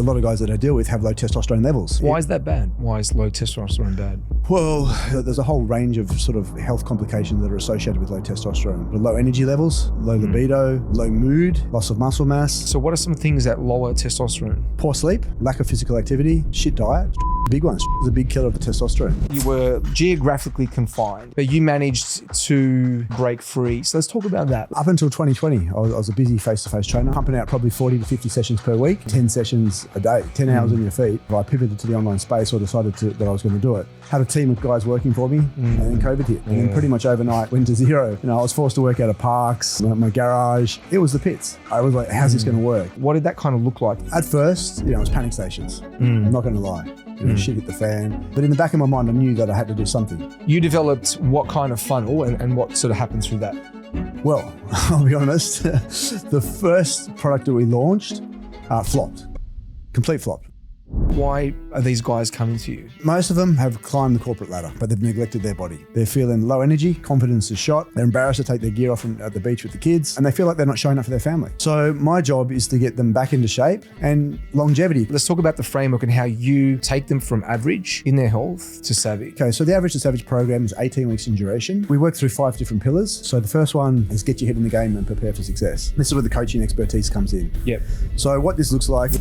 A lot of guys that I deal with have low testosterone levels. Why is that bad? Why is low testosterone bad? Well, there's a whole range of sort of health complications that are associated with low testosterone. But low energy levels, low libido, low mood, loss of muscle mass. So what are some things that lower testosterone? Poor sleep, lack of physical activity, shit diet. Big ones. It's a big killer of the testosterone. You were geographically confined, but you managed to break free. So let's talk about that. Up until 2020, I was a busy face-to-face trainer, pumping out probably 40 to 50 sessions per week, 10 sessions a day, 10 hours on your feet. I pivoted to the online space or decided that I was going to do it. Had a team of guys working for me, and then COVID hit. And then pretty much overnight went to zero. I was forced to work out of parks, my garage. It was the pits. I was like, how's this going to work? What did that kind of look like? At first, it was panic stations. I'm not going to lie. Shit hit the fan. But in the back of my mind, I knew that I had to do something. You developed what kind of funnel and what sort of happened through that? Well, I'll be honest, the first product that we launched flopped. Complete flop. Why are these guys coming to you? Most of them have climbed the corporate ladder, but they've neglected their body. They're feeling low energy, confidence is shot, they're embarrassed to take their gear off at the beach with the kids, and they feel like they're not showing up for their family. So my job is to get them back into shape and longevity. Let's talk about the framework and how you take them from average in their health to savvy. Okay, so the Average to Savage program is 18 weeks in duration. We work through 5 different pillars. So the first one is get your head in the game and prepare for success. This is where the coaching expertise comes in. Yep. So what this looks like.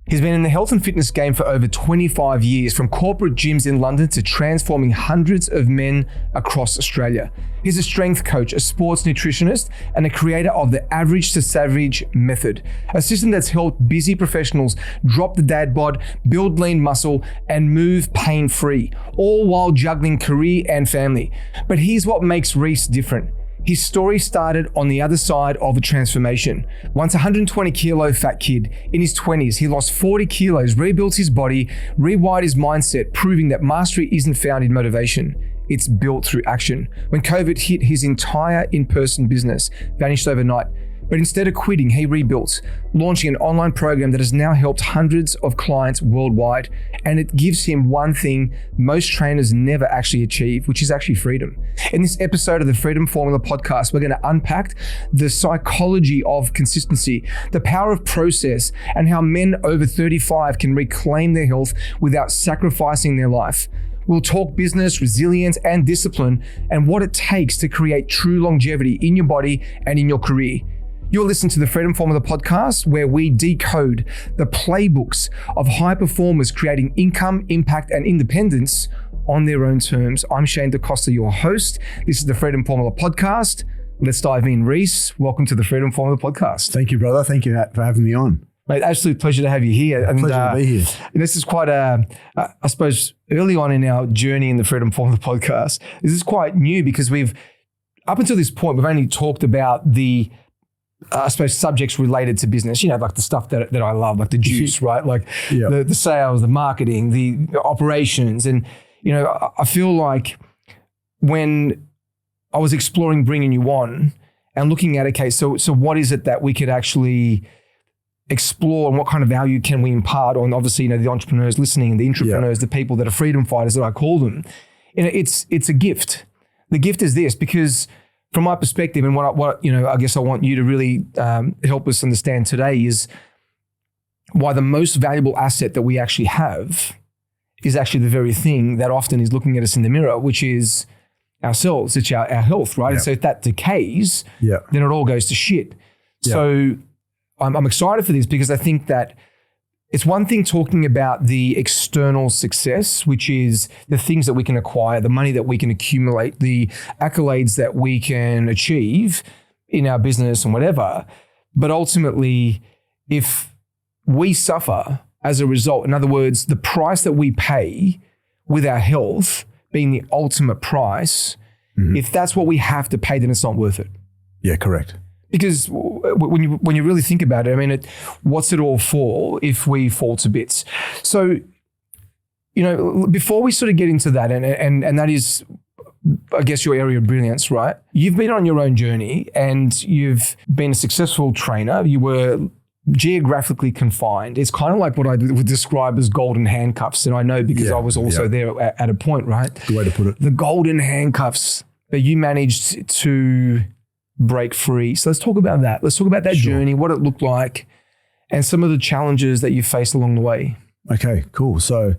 He's been in the health and fitness game for over 25 years, from corporate gyms in London to transforming hundreds of men across Australia. He's a strength coach, a sports nutritionist, and a creator of the Average to Savage method, a system that's helped busy professionals drop the dad bod, build lean muscle, and move pain-free, all while juggling career and family. But here's what makes Rhys different. His story started on the other side of the transformation. Once a 120 kilo fat kid, in his 20s, he lost 40 kilos, rebuilt his body, rewired his mindset, proving that mastery isn't found in motivation. It's built through action. When COVID hit, his entire in-person business vanished overnight. But instead of quitting, he rebuilt, launching an online program that has now helped hundreds of clients worldwide. And it gives him one thing most trainers never actually achieve, which is actually freedom. In this episode of the Freedom Formula podcast, we're going to unpack the psychology of consistency, the power of process, and how men over 35 can reclaim their health without sacrificing their life. We'll talk business, resilience, and discipline, and what it takes to create true longevity in your body and in your career. You'll listen to the Freedom Formula podcast, where we decode the playbooks of high performers creating income, impact, and independence on their own terms. I'm Shane DaCosta, your host. This is the Freedom Formula podcast. Let's dive in. Rhys, welcome to the Freedom Formula podcast. Thank you, brother. Thank you for having me on. Mate, absolute pleasure to have you here. And, pleasure to be here. This is quite I suppose, early on in our journey in the Freedom Formula podcast, this is quite new because up until this point, we've only talked about the I suppose subjects related to business, like the stuff that I love, like the juice, right? Like the sales, the marketing, the operations. And, I feel like when I was exploring bringing you on and looking at, okay, so what is it that we could actually explore and what kind of value can we impart on, obviously, the entrepreneurs listening, the intrapreneurs, the people that are freedom fighters that I call them. It's a gift. The gift is this, because from my perspective, and what I guess I want you to really help us understand today is why the most valuable asset that we actually have is actually the very thing that often is looking at us in the mirror, which is ourselves. It's our health, right? And so if that decays, then it all goes to shit. So I'm excited for this because I think that it's one thing talking about the external success, which is the things that we can acquire, the money that we can accumulate, the accolades that we can achieve in our business and whatever. But ultimately, if we suffer as a result, in other words, the price that we pay with our health being the ultimate price, if that's what we have to pay, then it's not worth it. Yeah, correct. Because when you really think about it, what's it all for if we fall to bits? So, before we sort of get into that, and that is, I guess, your area of brilliance, right? You've been on your own journey and you've been a successful trainer. You were geographically confined. It's kind of like what I would describe as golden handcuffs. And I know because I was also there at a point, right? Good way to put it. The golden handcuffs that you managed to break free. So let's talk about that. Let's talk about that journey, what it looked like, and some of the challenges that you faced along the way. Okay, cool. So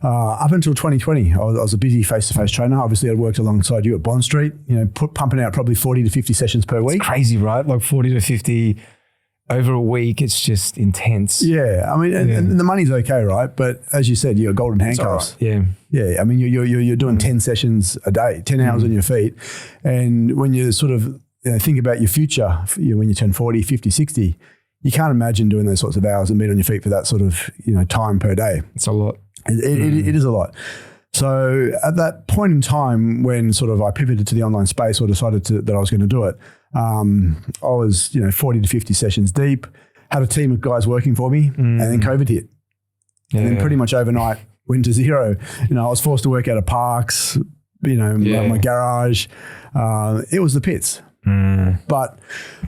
up until 2020, I was a busy face-to-face trainer. Obviously, I'd worked alongside you at Bond Street, pumping out probably 40 to 50 sessions per week. It's crazy, right? Like 40 to 50 over a week. It's just intense. Yeah. I mean, and the money's okay, right? But as you said, you're golden handcuffs. Right. Yeah. Yeah. I mean, you're doing 10 sessions a day, 10 hours on your feet. And when you sort of think about your future, when you turn 40, 50, 60, you can't imagine doing those sorts of hours and being on your feet for that sort of time per day. It's a lot. It is a lot. So at that point in time when sort of I pivoted to the online space or decided that I was going to do it, I was 40 to 50 sessions deep, had a team of guys working for me, and then COVID hit. Yeah. And then pretty much overnight went to zero. I was forced to work out of parks, my garage. It was the pits. But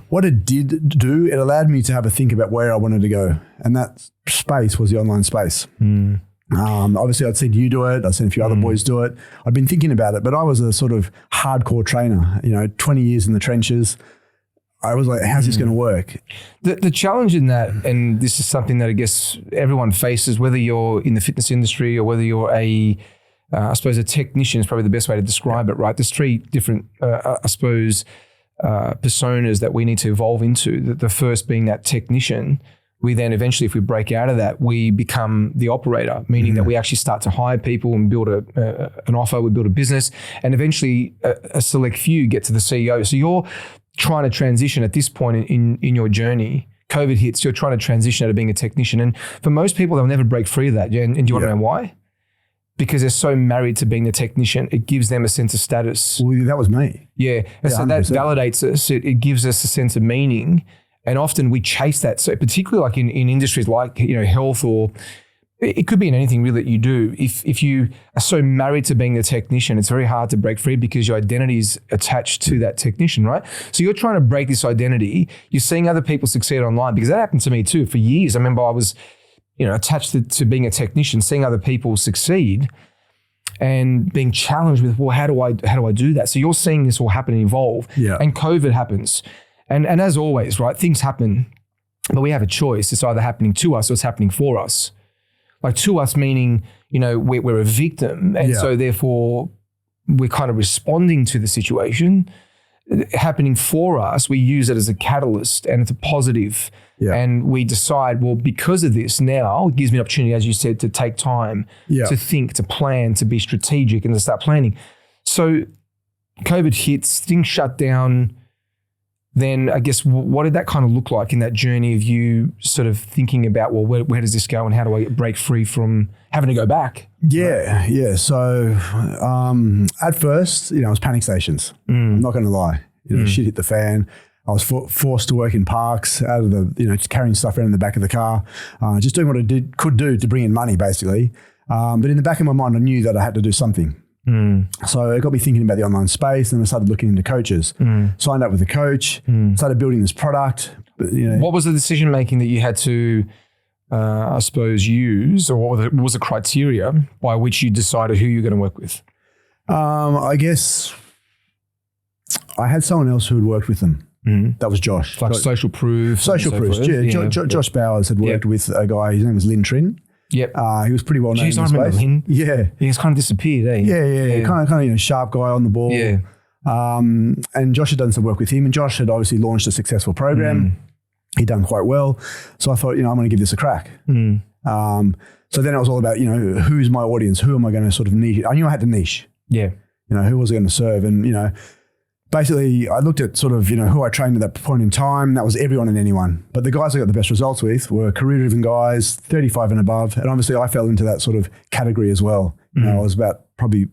what it did do, it allowed me to have a think about where I wanted to go. And that space was the online space. Obviously, I'd seen you do it. I'd seen a few other boys do it. I'd been thinking about it, but I was a sort of hardcore trainer, 20 years in the trenches. I was like, how's this going to work? The challenge in that, and this is something that I guess everyone faces, whether you're in the fitness industry or whether you're I suppose a technician is probably the best way to describe it, right? There's three different, personas that we need to evolve into. The first being that technician. We then eventually, if we break out of that, we become the operator, meaning that we actually start to hire people and build an offer, we build a business, and eventually a select few get to the CEO. So you're trying to transition at this point in your journey. COVID hits, you're trying to transition out of being a technician. And for most people, they'll never break free of that. And do you want to know why? Because they're so married to being a technician, it gives them a sense of status. Well, that was me. Yeah. And so that validates us. It gives us a sense of meaning. And often we chase that. So particularly like in industries like, health, or it could be in anything really that you do. If you are so married to being a technician, it's very hard to break free because your identity is attached to that technician, right? So you're trying to break this identity. You're seeing other people succeed online, because that happened to me too for years. I remember I was attached to being a technician, seeing other people succeed and being challenged with, well, how do I do that? So you're seeing this all happen and evolve. Yeah. And COVID happens. And as always, right, things happen, but we have a choice. It's either happening to us or it's happening for us. Like to us meaning, we're a victim. And so therefore we're kind of responding to the situation. Happening for us, we use it as a catalyst and it's a positive. Yeah. And we decide, well, because of this now, it gives me an opportunity, as you said, to take time, to think, to plan, to be strategic and to start planning. So COVID hits, things shut down. Then I guess what did that kind of look like in that journey of you sort of thinking about, well, where does this go and how do I break free from having to go back? Yeah, yeah. So at first, I was panic stations. I'm not going to lie. Shit hit the fan. I was forced to work in parks, out of the, just carrying stuff around in the back of the car, just doing what I could do to bring in money, basically. But in the back of my mind, I knew that I had to do something. So it got me thinking about the online space, and I started looking into coaches. Signed up with a coach, started building this product. But, what was the decision making that you had to, I suppose, use, or what was the criteria by which you decided who you're going to work with? I guess I had someone else who had worked with them. That was Josh. Like Social Proof. Social Proof. Yeah. Josh Bowers had worked with a guy. His name was Lynn Trin. Yep. He was pretty well known in the space. Him. Yeah. He's kind of disappeared, eh? Yeah. Kind of sharp guy on the ball. Yeah. And Josh had done some work with him, and Josh had obviously launched a successful program. He'd done quite well. So I thought, I'm going to give this a crack. So then it was all about, who's my audience? Who am I going to sort of niche? I knew I had to niche. Yeah. Who was I going to serve? And, basically I looked at sort of, who I trained at that point in time. That was everyone and anyone. But the guys I got the best results with were career-driven guys, 35 and above. And obviously I fell into that sort of category as well. I was about probably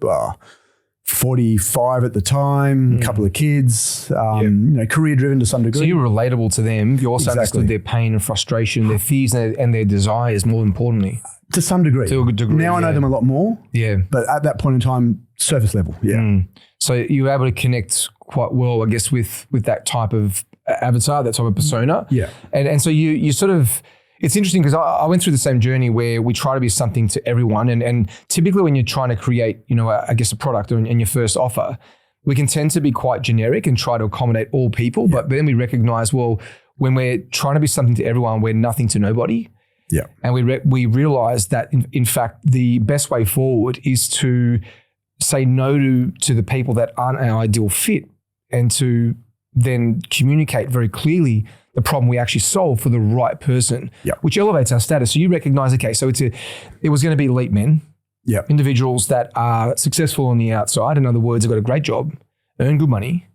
45 at the time, a couple of kids, career-driven to some degree. So you were relatable to them. You also understood their pain and frustration, their fears and their desires, more importantly. To some degree. To a good degree. Now I know them a lot more. Yeah. But at that point in time, surface level. Yeah. So you were able to connect quite well, I guess, with that type of avatar, that type of persona. Yeah. And so you sort of, it's interesting because I went through the same journey where we try to be something to everyone. And typically when you're trying to create, I guess a product in your first offer, we can tend to be quite generic and try to accommodate all people. Yeah. But then we recognize, well, when we're trying to be something to everyone, we're nothing to nobody. Yeah. And we realize that in fact, the best way forward is to say no to the people that aren't our ideal fit, and to then communicate very clearly the problem we actually solve for the right person, which elevates our status. So you recognize, okay, so it was going to be elite men, individuals that are successful on the outside. In other words, have got a great job, earn good money,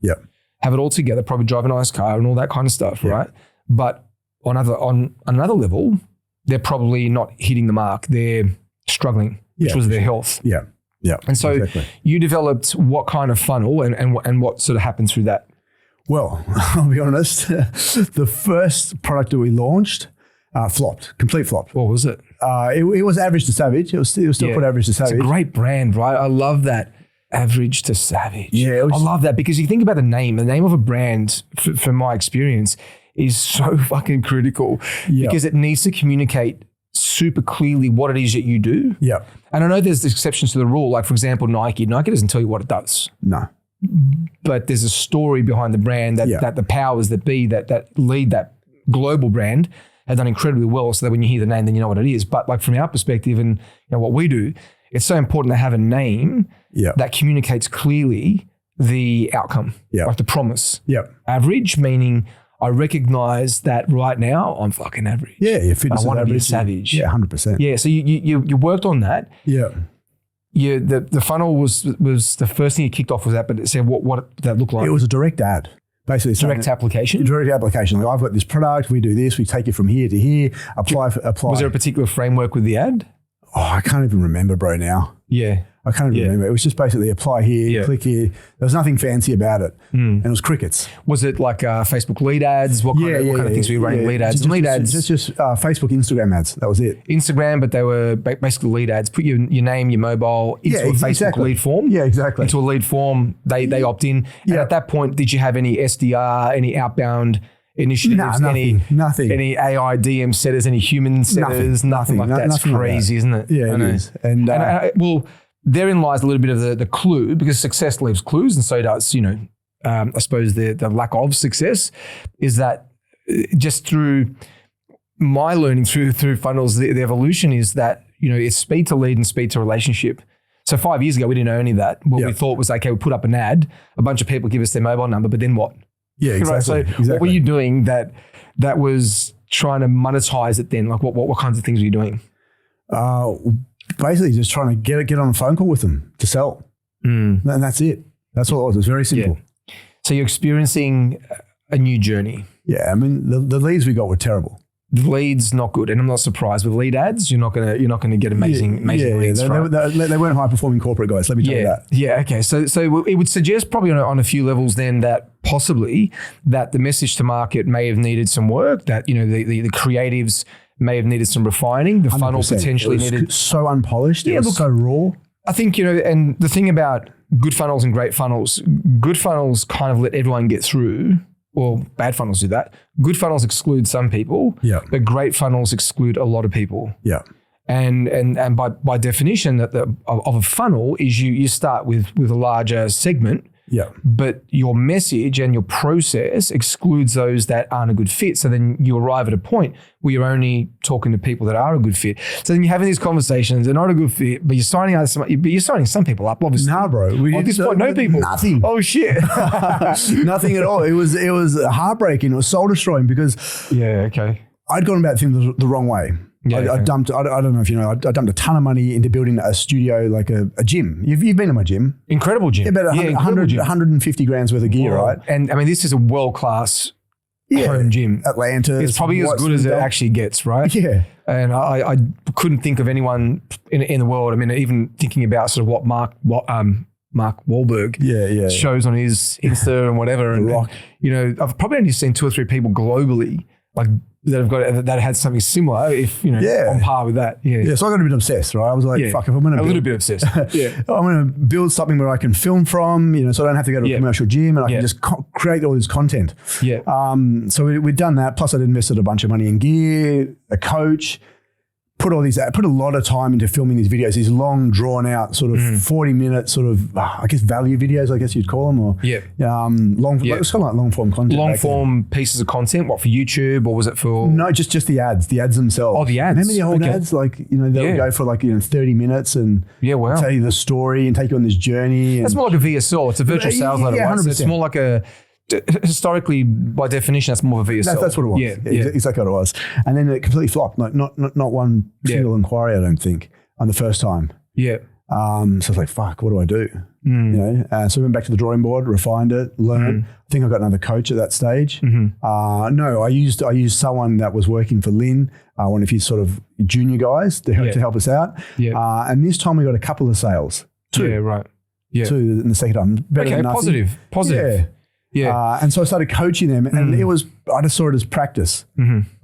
have it all together, probably drive a nice car and all that kind of stuff, right? But on another level, they're probably not hitting the mark. They're struggling, which was their health. Yeah. And so you developed what kind of funnel and what sort of happened through that? Well, I'll be honest, the first product that we launched flopped, complete flop. What was it? It was average to savage. It was still called average to savage. It's a great brand, right? I love that. Average to savage. Yeah. I love that, because you think about the name of a brand, from my experience, is so fucking critical because it needs to communicate super clearly what it is that you do. Yeah. And I know there's exceptions to the rule. Like, for example, Nike doesn't tell you what it does. No. But there's a story behind the brand that the powers that be that lead that global brand have done incredibly well, so that when you hear the name, then you know what it is. But like from our perspective and what we do, it's so important to have a name that communicates clearly the outcome, like the promise. Average, meaning I recognize that right now I'm fucking average. Yeah, your fitness I want to be a average. savage. Yeah, 100%. Yeah, so you worked on that. Yeah. The funnel was the first thing you kicked off with that, but it said what did that look like? It was a direct ad. Basically, direct application? Direct application. Like, I've got this product, we do this, we take it from here to here, apply. Was there a particular framework with the ad? Oh, I can't even remember, bro, now. Yeah. I can't even remember. It was just basically apply here, click here. There was nothing fancy about it. And it was crickets. Was it like Facebook lead ads? What kind of things were you running? Lead ads? Just Facebook, Instagram ads. That was it. Instagram, but they were basically lead ads. Put your name, your mobile into a Facebook lead form. Yeah, exactly. Into a lead form. They opt in. And at that point, did you have any SDR, any outbound initiatives, nothing. any AI DM setters, any human setters, nothing like that? It's crazy, isn't it? Yeah, it is. And well, therein lies a little bit of the clue, because success leaves clues, and so does, I suppose the lack of success, is that just through my learning through funnels, the evolution is that, it's speed to lead and speed to relationship. So 5 years ago, we didn't know any of that. What we thought was, okay, we'll put up an ad, a bunch of people give us their mobile number, but then what? Yeah, exactly. Right? So what were you doing that was trying to monetize it then? Like what kinds of things were you doing? Basically just trying to get on a phone call with them to sell. And that's it. That's all it was. It was very simple. Yeah. So you're experiencing a new journey. Yeah. I mean, the leads we got were terrible. The leads, not good. And I'm not surprised with lead ads. You're not gonna get amazing leads. Right? They weren't high performing corporate guys. Let me tell you that. Yeah. Okay. So it would suggest probably on a few levels then that possibly that the message to market may have needed some work. That the creatives may have needed some refining. The funnel potentially needed so unpolished. It was so raw. I think and the thing about good funnels and great funnels kind of let everyone get through. Well, bad funnels do that. Good funnels exclude some people, but great funnels exclude a lot of people. Yeah. And by definition, that of a funnel is you start with a larger segment. Yeah. But your message and your process excludes those that aren't a good fit. So then you arrive at a point where you're only talking to people that are a good fit. So then you're having these conversations, they're not a good fit, but you're signing some people up, obviously. Nah, bro. At this point, no people. Nothing. Oh shit. Nothing at all. It was heartbreaking. It was soul destroying because I'd gone about things the wrong way. I dumped, I don't know if you know, I dumped a ton of money into building a studio, like a gym. You've been to my gym. Incredible gym. About 150 grand's worth of gear, right? And I mean, this is a world-class home gym. Atlanta. It's probably as good as it actually gets, right? Yeah. And I couldn't think of anyone in the world. I mean, even thinking about sort of what Mark Wahlberg shows on his Insta and whatever. And, Rock. I've probably only seen 2 or 3 people globally like that had something similar, if on par with that. Yeah. So I got a bit obsessed, right? I was like, fuck, if I'm going to little bit obsessed. I'm going to build something where I can film from, so I don't have to go to a commercial gym and I can just create all this content. Yeah. So we'd done that. Plus I'd invested a bunch of money in gear, a coach. put a lot of time into filming these videos, these long drawn out sort of 40-minute sort of, I guess, value videos, I guess you'd call them, or it's kind of like long form content. Long form pieces of content, what, for YouTube, or was it for? No, just the ads themselves. Oh, the ads. Remember the old ads? Like, they'll go for like, 30 minutes and tell you the story and take you on this journey. That's more like a VSL. It's a virtual sales letter, right? 100%. So it's more like historically, by definition, that's more of a VSL. That's what it was. Yeah, exactly what it was. And then it completely flopped. Like not one single inquiry, I don't think, on the first time. Yeah. So I was like, fuck, what do I do? So we went back to the drawing board, refined it, learned. I think I got another coach at that stage. No, I used someone that was working for Lynn, one of his sort of junior guys to help us out. And this time we got a couple of sales. Two. Yeah, right. Yeah. Two in the second time. Better than nothing. Positive. Yeah. And so I started coaching them, and I just saw it as practice,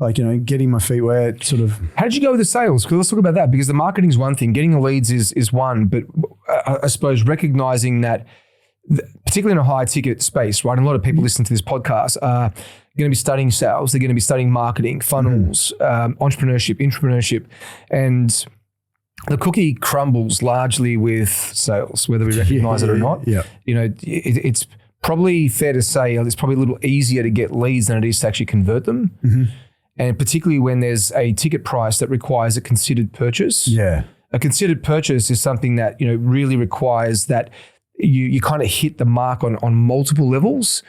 like, getting my feet wet, sort of. How did you go with the sales? Because let's talk about that, because the marketing is one thing, getting the leads is one, but I suppose recognizing that, particularly in a high ticket space, right? And a lot of people listening to this podcast are going to be studying sales. They're going to be studying marketing, funnels, entrepreneurship, intrapreneurship, and the cookie crumbles largely with sales, whether we recognize it or not. Yeah. It's probably fair to say it's probably a little easier to get leads than it is to actually convert them. And particularly when there's a ticket price that requires a considered purchase. Yeah. A considered purchase is something that, really requires that you kind of hit the mark on multiple levels,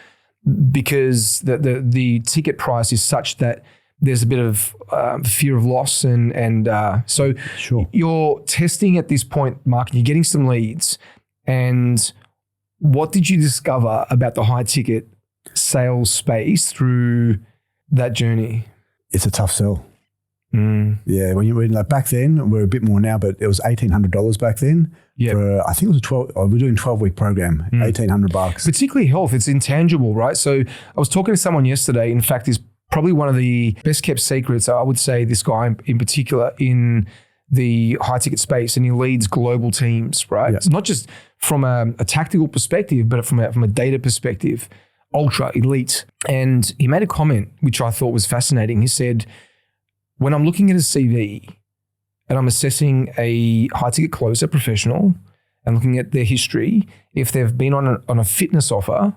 because the ticket price is such that there's a bit of fear of loss. And so you're testing at this point, Mark, and you're getting some leads. And what did you discover about the high ticket sales space through that journey? It's a tough sell. Yeah, when you were like back then, we're a bit more now, but it was $1,800 back then. Yeah, I think it was we're doing 12-week program, $1,800. Particularly health, it's intangible, right? So I was talking to someone yesterday. In fact, is probably one of the best kept secrets. I would say this guy in particular in the high ticket space, and he leads global teams, right? Yeah. So not just from a tactical perspective, but from a data perspective, ultra elite. And he made a comment which I thought was fascinating. He said, when I'm looking at a CV and I'm assessing a high ticket closer professional and looking at their history, if they've been on a fitness offer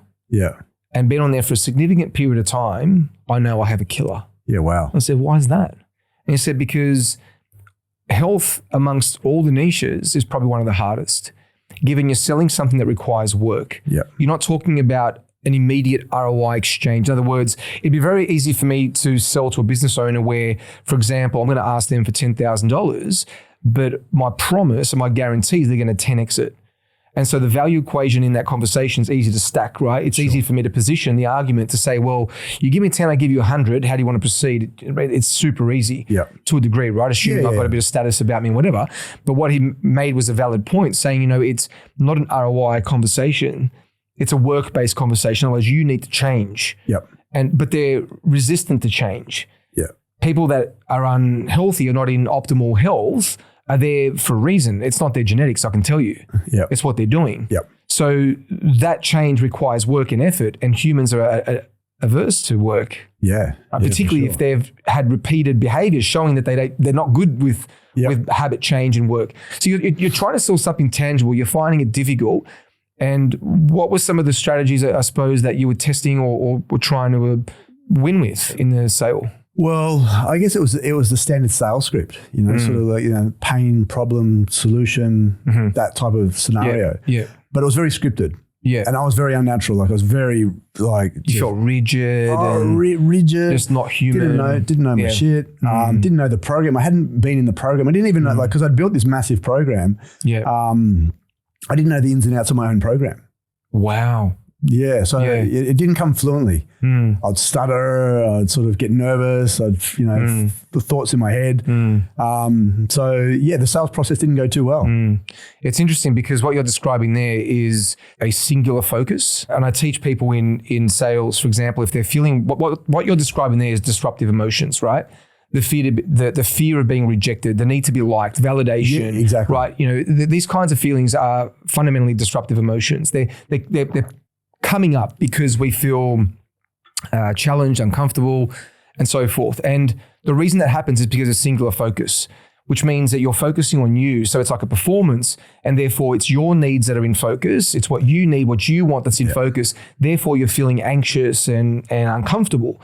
and been on there for a significant period of time, I know I have a killer. Yeah, wow. I said, why is that? And he said, because health amongst all the niches is probably one of the hardest, given you're selling something that requires work. Yeah. You're not talking about an immediate ROI exchange. In other words, it'd be very easy for me to sell to a business owner where, for example, I'm going to ask them for $10,000, but my promise and my guarantee is they're going to 10x it. And so the value equation in that conversation is easy to stack, right? It's easy for me to position the argument to say, well, you give me 10, I give you 100. How do you want to proceed? It's super easy to a degree, right? Assuming I've got a bit of status about me and whatever. But what he made was a valid point, saying, it's not an ROI conversation. It's a work-based conversation. Otherwise, you need to change. But they're resistant to change. People that are unhealthy or not in optimal health are there for a reason. It's not their genetics, I can tell you. It's what they're doing. So that change requires work and effort, and humans are averse to work. Particularly if they've had repeated behaviors showing that they're not good with habit change and work. So you're trying to sell something tangible. You're finding it difficult. And what were some of the strategies, I suppose, that you were testing or were trying to win with in the sale? Well, I guess it was the standard sales script, sort of like, pain, problem, solution, that type of scenario. But it was very scripted. And I was very unnatural. Like I was very like... You felt rigid. Rigid. Just not human. Didn't know my shit. Didn't know the program. I hadn't been in the program. I didn't even know, because I'd built this massive program. I didn't know the ins and outs of my own program. Wow. Yeah, so it didn't come fluently. I'd stutter, I'd sort of get nervous, I'd, the thoughts in my head. The sales process didn't go too well. It's interesting because what you're describing there is a singular focus. And I teach people in sales, for example, if they're feeling, what you're describing there is disruptive emotions, right? The fear of being rejected, the need to be liked, validation, exactly. Right? These kinds of feelings are fundamentally disruptive emotions. They're coming up because we feel challenged, uncomfortable, and so forth. And the reason that happens is because of singular focus. which means that you're focusing on you. So it's like a performance, and therefore it's your needs that are in focus. It's what you need, what you want that's in focus. Therefore, you're feeling anxious and uncomfortable.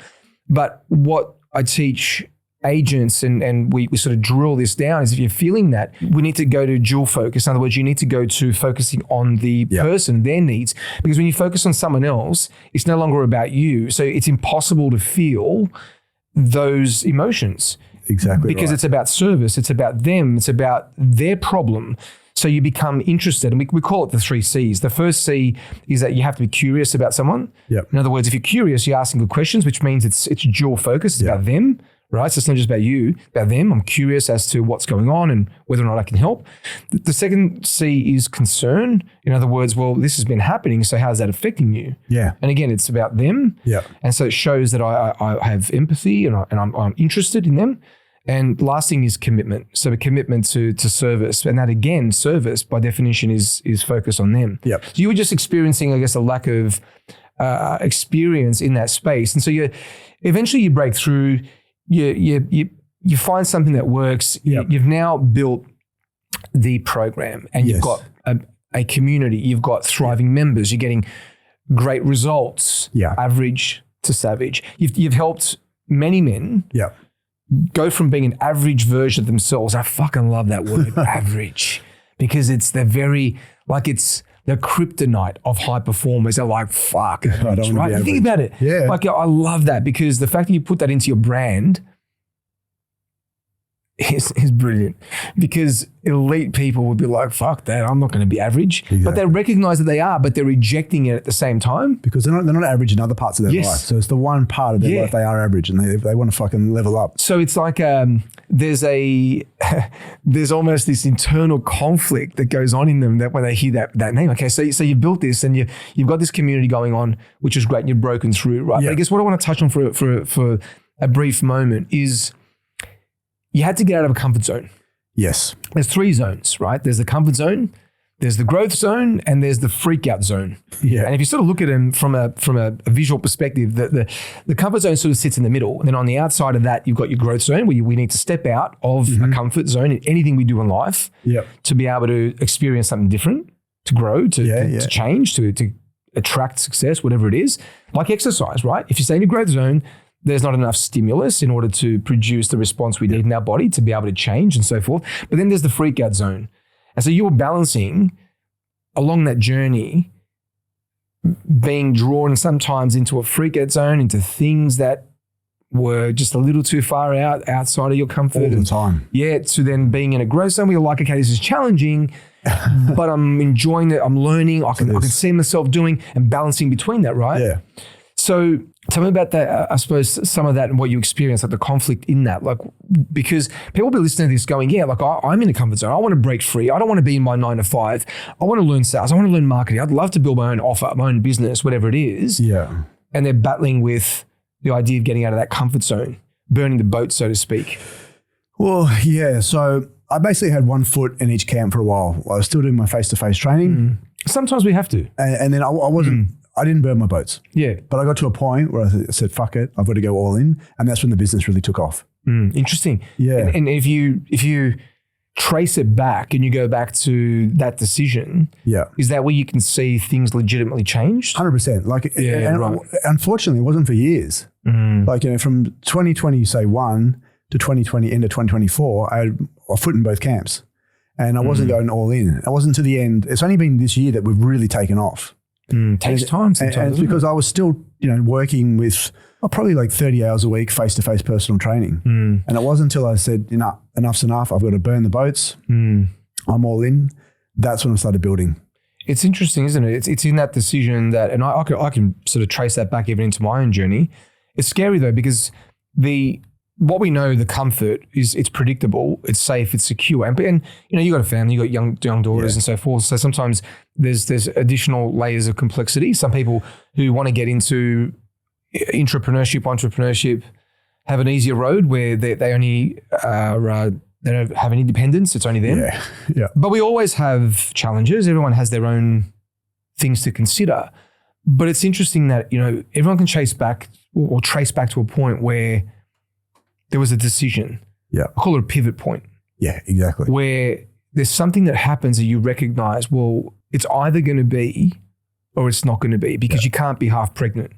But what I teach agents, and we sort of drill this down, is if you're feeling that, we need to go to dual focus. In other words, you need to go to focusing on the person, their needs, because when you focus on someone else, it's no longer about you. So it's impossible to feel those emotions. Exactly. Because it's about service, it's about them, it's about their problem. So you become interested, and we call it the 3 C's. The first C is that you have to be curious about someone. Yep. In other words, if you're curious, you're asking good questions, which means it's dual focus. It's about them, right? So it's not just about you, about them. I'm curious as to what's going on and whether or not I can help. The second C is concern. In other words, well, this has been happening, so how's that affecting you? Yeah. And again, it's about them. Yeah. And so it shows that I have empathy and I'm interested in them. And last thing is commitment. So a commitment to service. And that, again, service by definition is focus on them. Yep. So you were just experiencing, I guess, a lack of experience in that space. And so eventually you break through, you find something that works. Yep. You've now built the program, and you've got a community. You've got thriving members. You're getting great results, average to savage. You've helped many men go from being an average version of themselves. I fucking love that word, average, because it's the kryptonite of high performers. They're like, fuck, average, right? You think about it. Yeah. Like, I love that, because the fact that you put that into your brand is brilliant, because elite people would be like, fuck that, I'm not going to be average. Exactly. But they recognize that they are, but they're rejecting it at the same time. Because they're not average in other parts of their life. So it's the one part of their life they are average, and they want to fucking level up. So it's like there's almost this internal conflict that goes on in them that when they hear that name. Okay, so you built this, and you've got this community going on, which is great, and you've broken through, right? But I guess what I want to touch on for a brief moment is, you had to get out of a comfort zone. Yes. There's 3 zones, right? There's the comfort zone, there's the growth zone, and there's the freak out zone. Yeah. And if you sort of look at them from a visual perspective, the comfort zone sort of sits in the middle. And then on the outside of that, you've got your growth zone, where we need to step out of a comfort zone in anything we do in life to be able to experience something different, to grow, to change, to attract success, whatever it is. Like exercise, right? If you stay in your growth zone, there's not enough stimulus in order to produce the response we need in our body to be able to change and so forth. But then there's the freak out zone. And so you were balancing along that journey, being drawn sometimes into a freak out zone, into things that were just a little too far outside of your comfort. All the time. Yeah, to then being in a growth zone where you're like, okay, this is challenging, but I'm enjoying it, I'm learning, I can see myself doing, and balancing between that, right? Yeah. So tell me about that, I suppose, some of that and what you experienced, like the conflict in that. Like, because people will be listening to this going, yeah, like I'm in a comfort zone. I want to break free. I don't want to be in my 9 to 5. I want to learn sales. I want to learn marketing. I'd love to build my own offer, my own business, whatever it is. Yeah. And they're battling with the idea of getting out of that comfort zone, burning the boat, so to speak. Well, yeah. So I basically had one foot in each camp for a while. I was still doing my face-to-face training. Sometimes we have to. And then I wasn't... I didn't burn my boats. Yeah. But I got to a point where I said, fuck it, I've got to go all in. And that's when the business really took off. Interesting. Yeah. And if you trace it back and you go back to that decision, is that where you can see things legitimately changed? 100%. Like, right. Unfortunately, it wasn't for years. Like, from 2020, say 1 to 2020, end of 2024, I had a foot in both camps. And I wasn't going all in. It wasn't to the end. It's only been this year that we've really taken off. Takes time sometimes. And it's because I was still, working with probably like 30 hours a week, face-to-face personal training. And it wasn't until I said, enough's enough. I've got to burn the boats. I'm all in. That's when I started building. It's interesting, isn't it? It's in that decision that, and I can sort of trace that back even into my own journey. It's scary though, because what we know, the comfort is it's predictable, it's safe, it's secure. And you got a family, you got young daughters and so forth. So sometimes there's additional layers of complexity. Some people who want to get into entrepreneurship have an easier road where they only they don't have any dependence. It's only them. Yeah. But we always have challenges. Everyone has their own things to consider. But it's interesting that, everyone can trace back to a point where there was a decision. Yeah. I call it a pivot point. Yeah, exactly. where there's something that happens that you recognize, well, it's either going to be or it's not going to be, because you can't be half pregnant,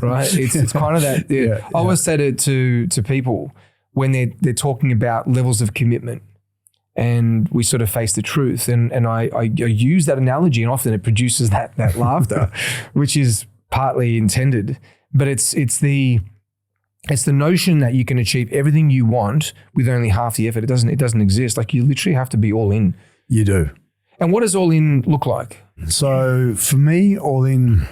right? It's kind of that. I always say to people when they're talking about levels of commitment, and we sort of face the truth, and I use that analogy, and often it produces that laughter, which is partly intended, but it's the notion that you can achieve everything you want with only half the effort. It doesn't exist. Like, you literally have to be all in. You do. And what does all in look like? So for me, all in,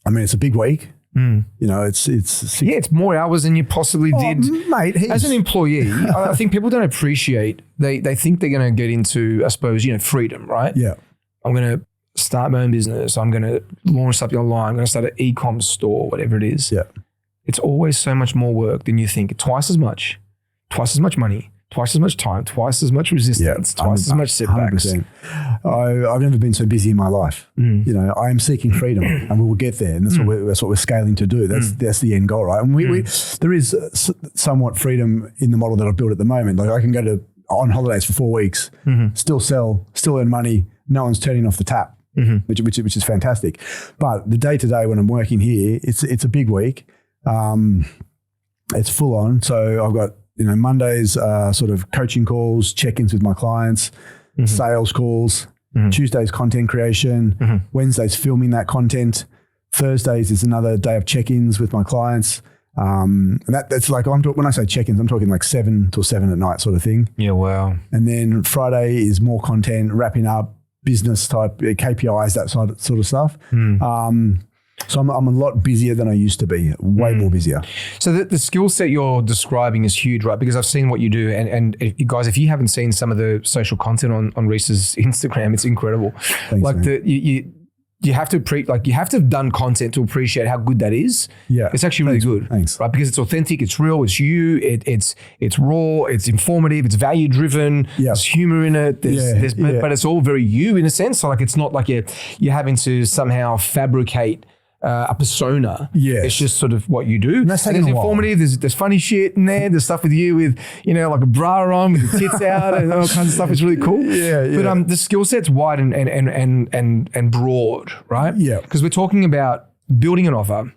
I mean, it's a big week. You know, it's it's more hours than you possibly did. Mate, as an employee, I think people don't appreciate, they think they're going to get into, I suppose, freedom, right? Yeah. I'm going to start my own business. I'm going to launch something online. I'm going to start an e-com store, whatever it is. Yeah. It's always so much more work than you think. Twice as much money, twice as much time, twice as much resistance, twice as much setbacks. 100%. I've never been so busy in my life. You know, I am seeking freedom, and we will get there. And that's what we're scaling to do. That's the end goal, right? And there is somewhat freedom in the model that I've built at the moment. Like, I can go on holidays for 4 weeks, still sell, still earn money. No one's turning off the tap. Which is fantastic. But the day to day when I'm working here, it's a big week. It's full on. So I've got, Mondays sort of coaching calls, check-ins with my clients, sales calls, Tuesdays content creation, Wednesdays filming that content, Thursdays is another day of check-ins with my clients. And that's like, when I say check-ins, I'm talking like 7 till 7 at night sort of thing. Yeah, wow. And then Friday is more content, wrapping up, business type KPIs, that sort of stuff. So I'm a lot busier than I used to be, way more busier. So the skill set you're describing is huge, right? Because I've seen what you do, and you guys, if you haven't seen some of the social content on Rhys's Instagram, it's incredible. Thanks, like man. You have to you have to have done content to appreciate how good that is. Yeah, it's actually really good. Thanks, right? Because it's authentic, it's real, it's you, it's raw, it's informative, it's value driven. Yeah. There's humor in it. But it's all very you in a sense. So like, it's not like you're having to somehow fabricate a persona. Yeah, it's just sort of what you do. And that's taking there's a while. informative. There's funny shit in there. There's stuff with you with like a bra on, with the tits out, and all kinds of stuff. It's really cool. Yeah. But the skill set's wide and broad, right? Yeah. Because we're talking about building an offer,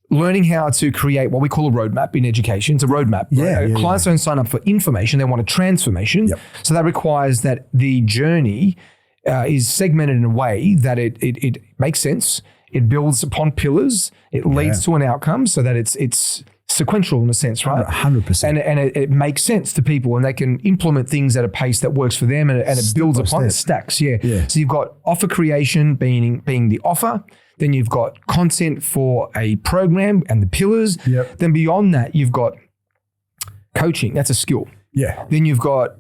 learning how to create what we call a roadmap in education. It's a roadmap. Right? Clients don't sign up for information; they want a transformation. Yep. So that requires that the journey is segmented in a way that it makes sense. It builds upon pillars. It leads to an outcome, so that it's sequential in a sense, right? 100%. And it makes sense to people, and they can implement things at a pace that works for them, and it builds upon it, stacks. Yeah. So you've got offer creation being the offer. Then you've got content for a program and the pillars. Yep. Then beyond that, you've got coaching. That's a skill. Yeah. Then you've got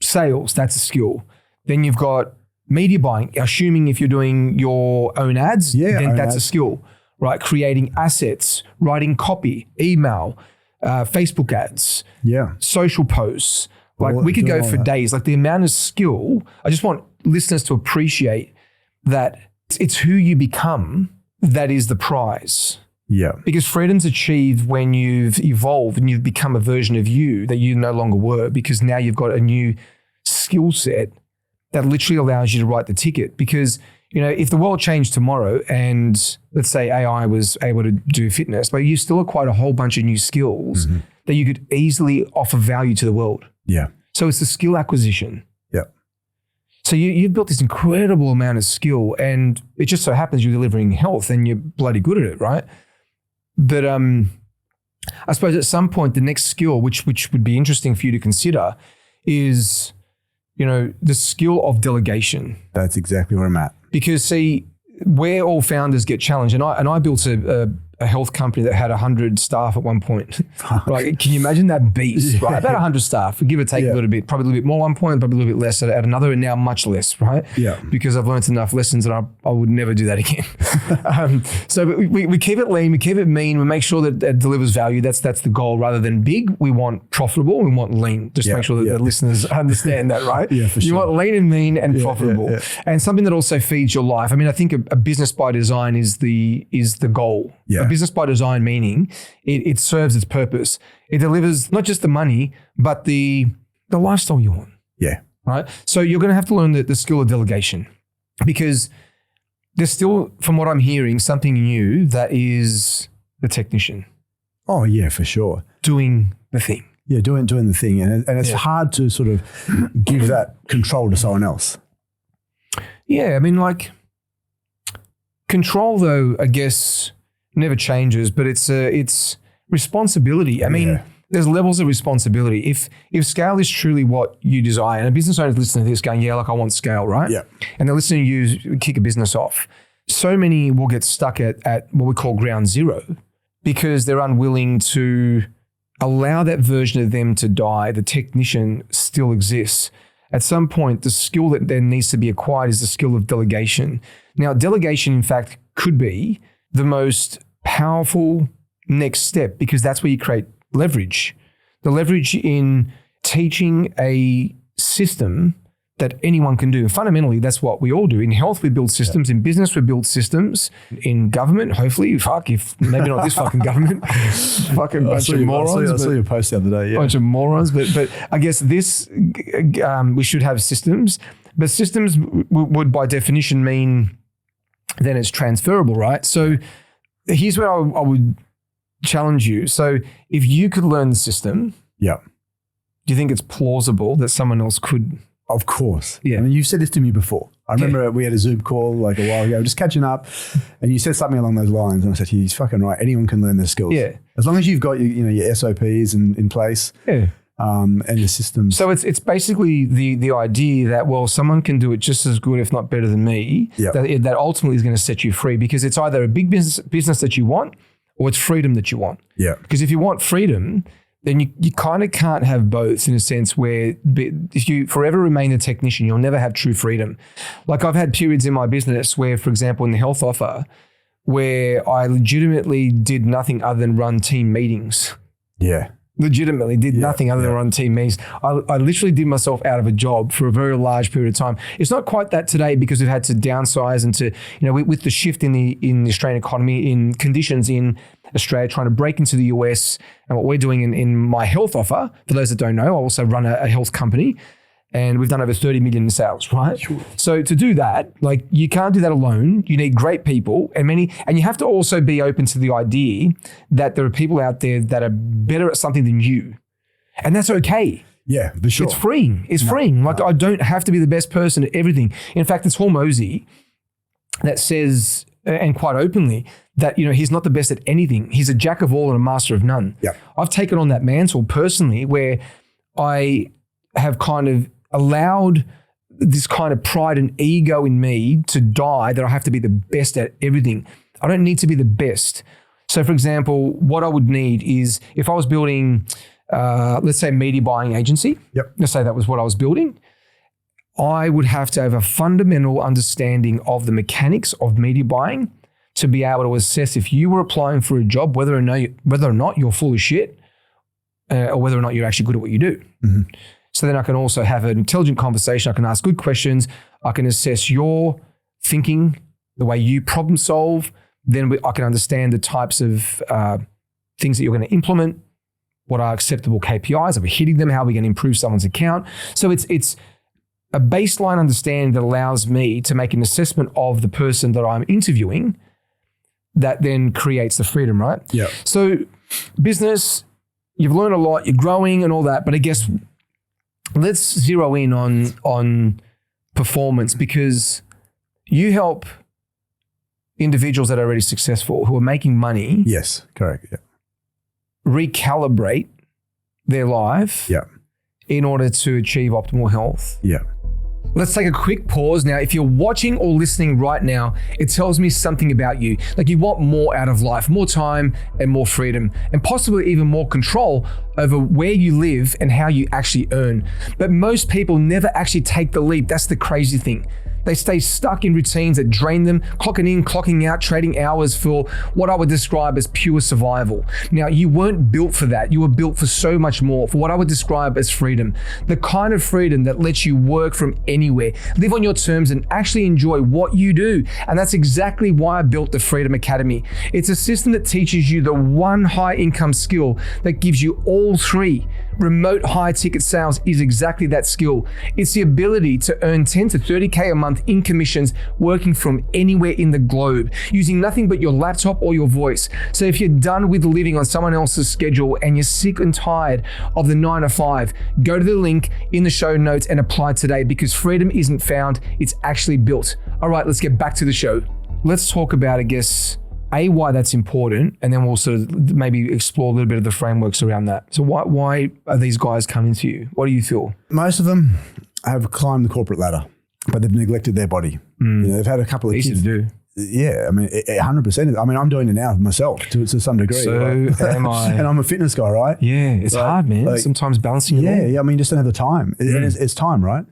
sales. That's a skill. Then you've got media buying, assuming if you're doing your own ads, then that's a skill, right? Creating assets, writing copy, email, Facebook ads, social posts. Like, we could go for days. Like, the amount of skill, I just want listeners to appreciate that it's who you become that is the prize. Yeah. Because freedom's achieved when you've evolved and you've become a version of you that you no longer were, because now you've got a new skill set that literally allows you to write the ticket. Because, if the world changed tomorrow and let's say AI was able to do fitness, but you still acquired a whole bunch of new skills that you could easily offer value to the world. Yeah. So it's the skill acquisition. Yeah. So you've built this incredible amount of skill, and it just so happens you're delivering health and you're bloody good at it, right? But I suppose at some point the next skill, which would be interesting for you to consider, is the skill of delegation. That's exactly where I'm at. Because see, where all founders get challenged, and I built a health company that had 100 staff at one point. Like, can you imagine that beast, right? About 100 staff, give or take a little bit, probably a little bit more at one point, probably a little bit less at another, and now much less, right? Yeah. Because I've learned enough lessons and I would never do that again. So we keep it lean, we keep it mean, we make sure that it delivers value. That's the goal. Rather than big, we want profitable, we want lean. Just make sure that the listeners understand that, right? Yeah, for sure. You want lean and mean and profitable. And something that also feeds your life. I mean, I think a business by design is the goal. Yeah. A business by design meaning it serves its purpose. It delivers not just the money, but the the lifestyle you want. Yeah. Right? So you're going to have to learn the skill of delegation, because there's still, from what I'm hearing, something new that is the technician. Oh, yeah, for sure. Doing the thing. Yeah, doing the thing. And it's hard to sort of give that control to someone else. Yeah, I mean, like, control, though, I guess, never changes, but it's responsibility. I mean, there's levels of responsibility. If scale is truly what you desire, and a business owner is listening to this going, yeah, like I want scale, right? Yeah. And they're listening to you kick a business off. So many will get stuck at what we call ground zero because they're unwilling to allow that version of them to die. The technician still exists. At some point, the skill that then needs to be acquired is the skill of delegation. Now, delegation, in fact, could be the most powerful next step, because that's where you create leverage. The leverage in teaching a system that anyone can do. And fundamentally, that's what we all do. In health, we build systems. In business, we build systems. In government, hopefully, if maybe not this fucking government, fucking bunch of morons. I saw your post the other day, Bunch of morons. But I guess this, we should have systems. But systems would by definition mean then it's transferable, right? So here's where I would challenge you. So if you could learn the system, do you think it's plausible that someone else could? Of course. Yeah. I mean, you've said this to me before. I remember we had a Zoom call like a while ago, just catching up, and you said something along those lines, and I said, he's fucking right. Anyone can learn those skills. Yeah. As long as you've got your SOPs in place. Yeah. And the systems. So it's basically the idea that, well, someone can do it just as good, if not better than me, that ultimately is going to set you free, because it's either a big business that you want or it's freedom that you want. Yeah. Because if you want freedom, then you kind of can't have both, in a sense where if you forever remain a technician, you'll never have true freedom. Like I've had periods in my business where, for example, in the health offer, where I legitimately did nothing other than run team meetings. Yeah. Legitimately did nothing other than run team meetings. I literally did myself out of a job for a very large period of time. It's not quite that today, because we've had to downsize and to, with the shift in the Australian economy, in conditions in Australia, trying to break into the US, and what we're doing in my health offer. For those that don't know, I also run a health company, and we've done over 30 million in sales, right? Sure. So to do that, like, you can't do that alone. You need great people and you have to also be open to the idea that there are people out there that are better at something than you. And that's okay. Yeah, for sure. It's freeing. It's freeing. Like, I don't have to be the best person at everything. In fact, it's Hormozy that says, and quite openly, that, he's not the best at anything. He's a jack of all and a master of none. Yeah. I've taken on that mantle personally, where I have kind of allowed this kind of pride and ego in me to die, that I have to be the best at everything. I don't need to be the best. So, for example, what I would need is, if I was building, let's say, a media buying agency, let's say that was what I was building, I would have to have a fundamental understanding of the mechanics of media buying to be able to assess if you were applying for a job, whether or not you're full of shit, or whether or not you're actually good at what you do. Mm-hmm. So then I can also have an intelligent conversation. I can ask good questions. I can assess your thinking, the way you problem solve. Then I can understand the types of things that you're going to implement. What are acceptable KPIs? Are we hitting them? How are we going to improve someone's account? So it's a baseline understanding that allows me to make an assessment of the person that I'm interviewing, that then creates the freedom, right? Yeah. So business, you've learned a lot, you're growing and all that, but I guess let's zero in on performance, because you help individuals that are already successful, who are making money. Yes, correct. Yeah. Recalibrate their life in order to achieve optimal health. Yeah. Let's take a quick pause now. If you're watching or listening right now, it tells me something about you. Like, you want more out of life, more time and more freedom, and possibly even more control over where you live and how you actually earn. But most people never actually take the leap. That's the crazy thing. They stay stuck in routines that drain them, clocking in, clocking out, trading hours for what I would describe as pure survival. Now, you weren't built for that. You were built for so much more, for what I would describe as freedom. The kind of freedom that lets you work from anywhere, live on your terms, and actually enjoy what you do. And that's exactly why I built the Freedom Academy. It's a system that teaches you the one high income skill that gives you all three. Remote high ticket sales is exactly that skill. It's the ability to earn 10 to 30K a month in commissions working from anywhere in the globe, using nothing but your laptop or your voice. So if you're done with living on someone else's schedule and you're sick and tired of the 9 to 5, go to the link in the show notes and apply today, because freedom isn't found, it's actually built. All right, let's get back to the show. Let's talk about, I guess, why that's important, and then we'll sort of maybe explore a little bit of the frameworks around that. So why are these guys coming to you? What do you feel? Most of them have climbed the corporate ladder, but they've neglected their body. They've had a couple of Easy kids. to do. Yeah, I mean, 100%. I mean, I'm doing it now myself to some degree. So right? am I. And I'm a fitness guy, right? Yeah, it's hard, man. Like, sometimes balancing it all. Yeah, I mean, you just don't have the time. And it's time, right?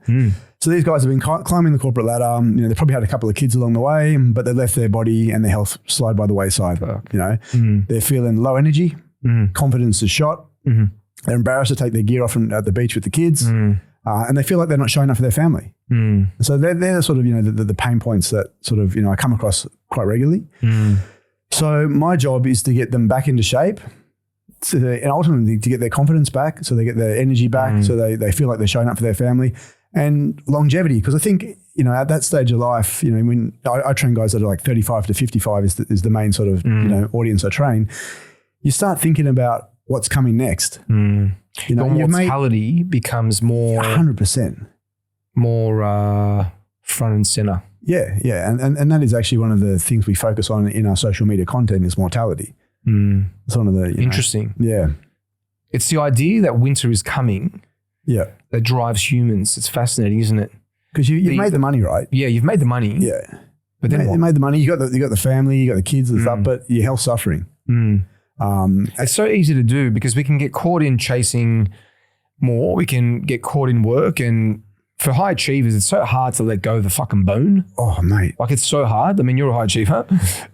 So these guys have been climbing the corporate ladder. They've probably had a couple of kids along the way, but they left their body and their health slide by the wayside. They're feeling low energy, confidence is shot. They're embarrassed to take their gear off at the beach with the kids, and they feel like they're not showing up for their family. So they're sort of the pain points that sort of I come across quite regularly. So my job is to get them back into shape, and ultimately to get their confidence back, so they get their energy back, so they feel like they're showing up for their family. And longevity, because I think, at that stage of life, when I train guys that are like 35 to 55 is the main sort of, audience I train, you start thinking about what's coming next. The mortality becomes more 100%. More front and center. Yeah. And that is actually one of the things we focus on in our social media content is mortality. It's one of the, Interesting. Yeah. It's the idea that winter is coming. Yeah. That drives humans. It's fascinating, isn't it? Because you've made the money, right? Yeah, you've made the money. Yeah. But then you made the money. You got the family, you got the kids and stuff, but your health suffering. It's so easy to do because we can get caught in chasing more. We can get caught in work, and for high achievers, it's so hard to let go of the fucking bone. Oh, mate. Like, it's so hard. I mean, you're a high achiever.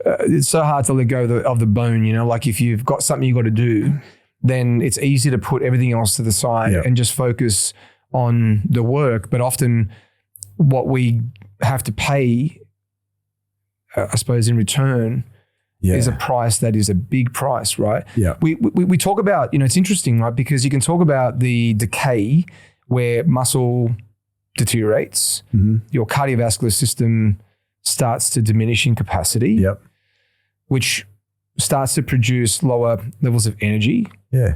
It's so hard to let go of the bone, like if you've got something you got to do, then it's easy to put everything else to the side and just focus on the work. But often what we have to pay, I suppose, in return is a price that is a big price, right? Yeah. We talk about, it's interesting, right? Because you can talk about the decay where muscle deteriorates, your cardiovascular system starts to diminish in capacity, which starts to produce lower levels of energy. Yeah.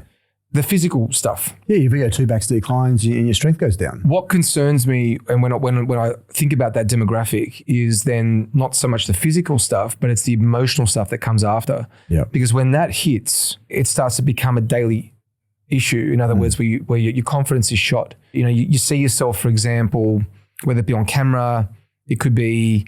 The physical stuff. Yeah, your VO2 max declines and your strength goes down. What concerns me, and when I think about that demographic, is then not so much the physical stuff, but it's the emotional stuff that comes after. Yeah. Because when that hits, it starts to become a daily issue. In other words, where your confidence is shot. You see yourself, for example, whether it be on camera, it could be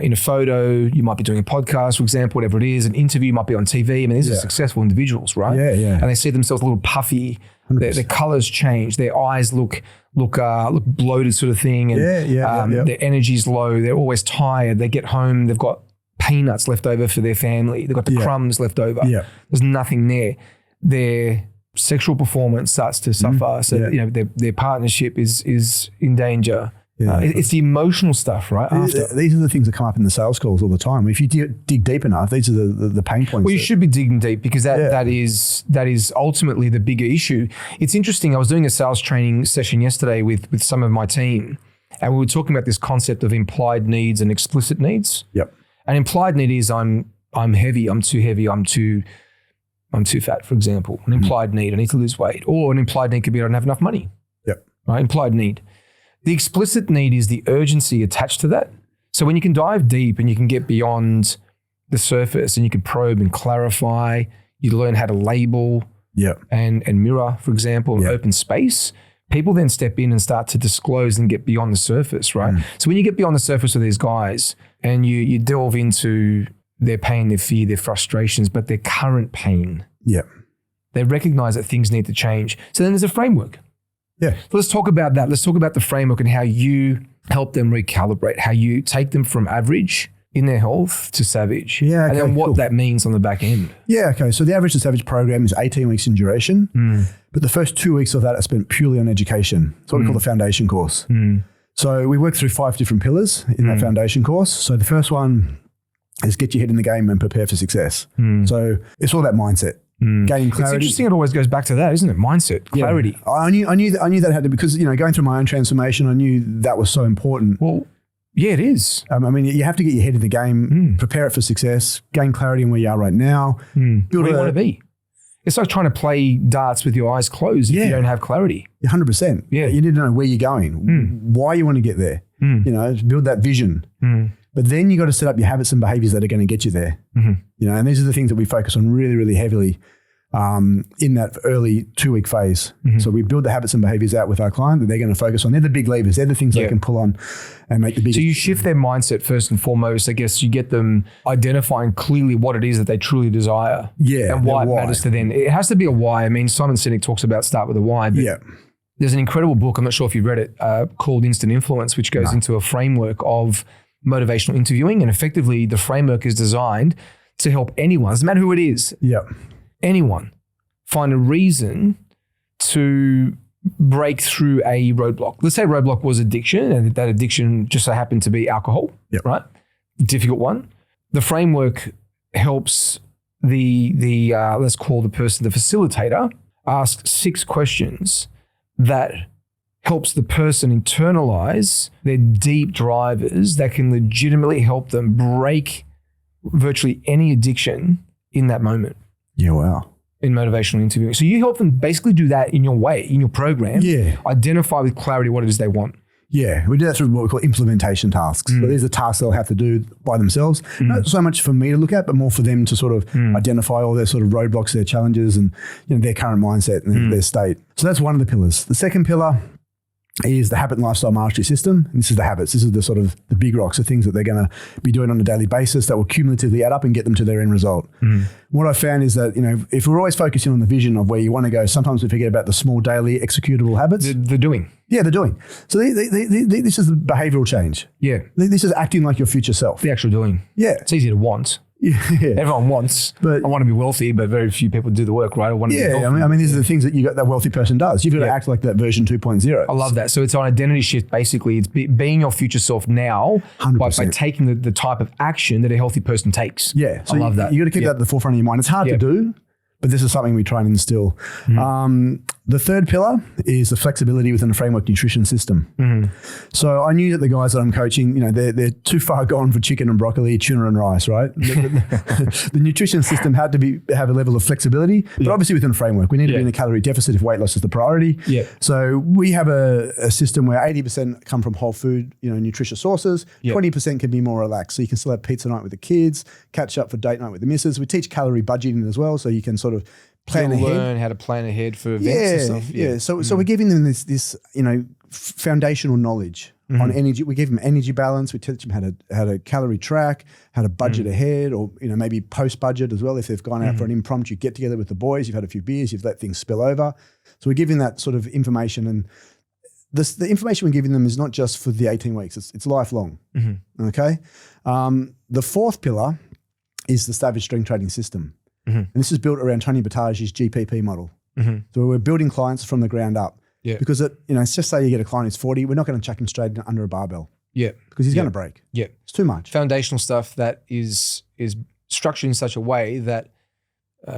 in a photo, you might be doing a podcast, for example, whatever it is, an interview might be on TV. I mean, these are successful individuals, right? Yeah. And they see themselves a little puffy. Their colors change. Their eyes look bloated, sort of thing. And their energy's low. They're always tired. They get home, they've got peanuts left over for their family. They've got the crumbs left over. Yeah. There's nothing there. Their sexual performance starts to suffer. So their partnership is in danger. Yeah. It's the emotional stuff, right? These are the things that come up in the sales calls all the time. If you dig deep enough, these are the pain points. Well, you should be digging deep because that is ultimately the bigger issue. It's interesting. I was doing a sales training session yesterday with some of my team, and we were talking about this concept of implied needs and explicit needs. Yep. An implied need is I'm heavy, I'm too heavy, I'm too fat, for example. An implied need, I need to lose weight. Or an implied need could be I don't have enough money. Yep. Right? Implied need. The explicit need is the urgency attached to that. So when you can dive deep and you can get beyond the surface and you can probe and clarify, you learn how to label and mirror, for example, an open space, people then step in and start to disclose and get beyond the surface, right? So when you get beyond the surface of these guys and you delve into their pain, their fear, their frustrations, but their current pain, they recognize that things need to change. So then there's a framework. Yeah. So let's talk about that. Let's talk about the framework and how you help them recalibrate how you take them from average in their health to savage. Yeah, and then what that means on the back end. Yeah, okay. So the average to savage program is 18 weeks in duration, but the first 2 weeks of that are spent purely on education. It's what we call the foundation course. So we work through 5 different pillars in that foundation course. So the first one is get your head in the game and prepare for success. So it's all about mindset. Gaining clarity. It's interesting. It always goes back to that, isn't it? Mindset, clarity. Yeah. I knew that had to, because going through my own transformation, I knew that was so important. Well, yeah, it is. I mean, you have to get your head in the game, prepare it for success, gain clarity on where you are right now. Build where you want to be. It's like trying to play darts with your eyes closed if you don't have clarity. 100%. Yeah, you need to know where you're going, why you want to get there. Build that vision. But then you got to set up your habits and behaviors that are going to get you there. And these are the things that we focus on really, really heavily in that early 2-week phase. So we build the habits and behaviors out with our client that they're going to focus on. They're the big levers. They're the things they can pull on and make the big. So you shift their mindset first and foremost. I guess you get them identifying clearly what it is that they truly desire. And why it matters to them. It has to be a why. I mean, Simon Sinek talks about start with a why. But there's an incredible book, I'm not sure if you've read it, called Instant Influence, which goes into a framework of motivational interviewing. And effectively, the framework is designed to help anyone, doesn't matter who it is, anyone, find a reason to break through a roadblock. Let's say roadblock was addiction, and that addiction just so happened to be alcohol, right? Difficult one. The framework helps the let's call the person the facilitator, ask 6 questions that helps the person internalize their deep drivers that can legitimately help them break virtually any addiction in that moment. Yeah, wow. In motivational interviewing. So you help them basically do that in your program. Identify with clarity what it is they want. Yeah, we do that through what we call implementation tasks. So these are tasks they'll have to do by themselves. Not so much for me to look at, but more for them to sort of identify all their sort of roadblocks, their challenges, and their current mindset and their state. So that's one of the pillars. The second pillar is the habit and lifestyle mastery system. And this is the habits. This is the sort of the big rocks, the things that they're going to be doing on a daily basis that will cumulatively add up and get them to their end result. What I found is that, if we're always focusing on the vision of where you want to go, sometimes we forget about the small daily executable habits. The doing. Yeah, they're doing. So this is the behavioral change. Yeah. This is acting like your future self. The actual doing. Yeah. It's easy to want. Yeah. Everyone wants. But I want to be wealthy, but very few people do the work, right? I want to be healthy. I mean, these are the things that that wealthy person does. You've got to act like that version 2.0. I love that. So it's an identity shift, basically. It's being your future self now by taking the type of action that a healthy person takes. Yeah. So I love that. You got to keep that at the forefront of your mind. It's hard to do, but this is something we try and instill. The third pillar is the flexibility within the framework nutrition system. So I knew that the guys that I'm coaching, they're too far gone for chicken and broccoli, tuna and rice, right? The nutrition system had to have a level of flexibility, but obviously within a framework. We need to be in a calorie deficit if weight loss is the priority. So we have a system where 80% come from whole food, nutritious sources. 20% can be more relaxed. So you can still have pizza night with the kids, catch up for date night with the missus. We teach calorie budgeting as well, so you can sort of plan ahead. Learn how to plan ahead for events and stuff. Yeah. So we're giving them this foundational knowledge on energy. We give them energy balance. We teach them how to calorie track, how to budget ahead, or maybe post budget as well. If they've gone out for an impromptu get together with the boys, you've had a few beers, you've let things spill over. So we're giving that sort of information, and the information we're giving them is not just for the 18 weeks. It's lifelong. Okay. The fourth pillar is the Savage Strength Training System. And this is built around Tony Battage's GPP model. So we're building clients from the ground up. Because it's just say you get a client who's 40, we're not going to chuck him straight under a barbell. Because he's going to break. It's too much. Foundational stuff that is structured in such a way that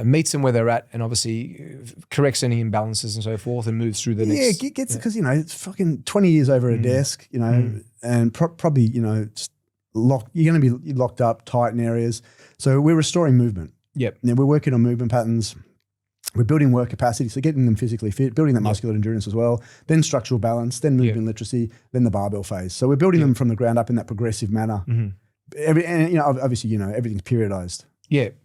meets them where they're at, and obviously corrects any imbalances and so forth, and moves through the next. Yeah, gets because it's fucking 20 years over a desk, and probably just locked. You're going to be locked up tight in areas. So we're restoring movement. Now we're working on movement patterns. We're building work capacity, so getting them physically fit, building that muscular endurance as well, then structural balance, then movement literacy, then the barbell phase. So we're building them from the ground up in that progressive manner. Obviously, everything's periodized.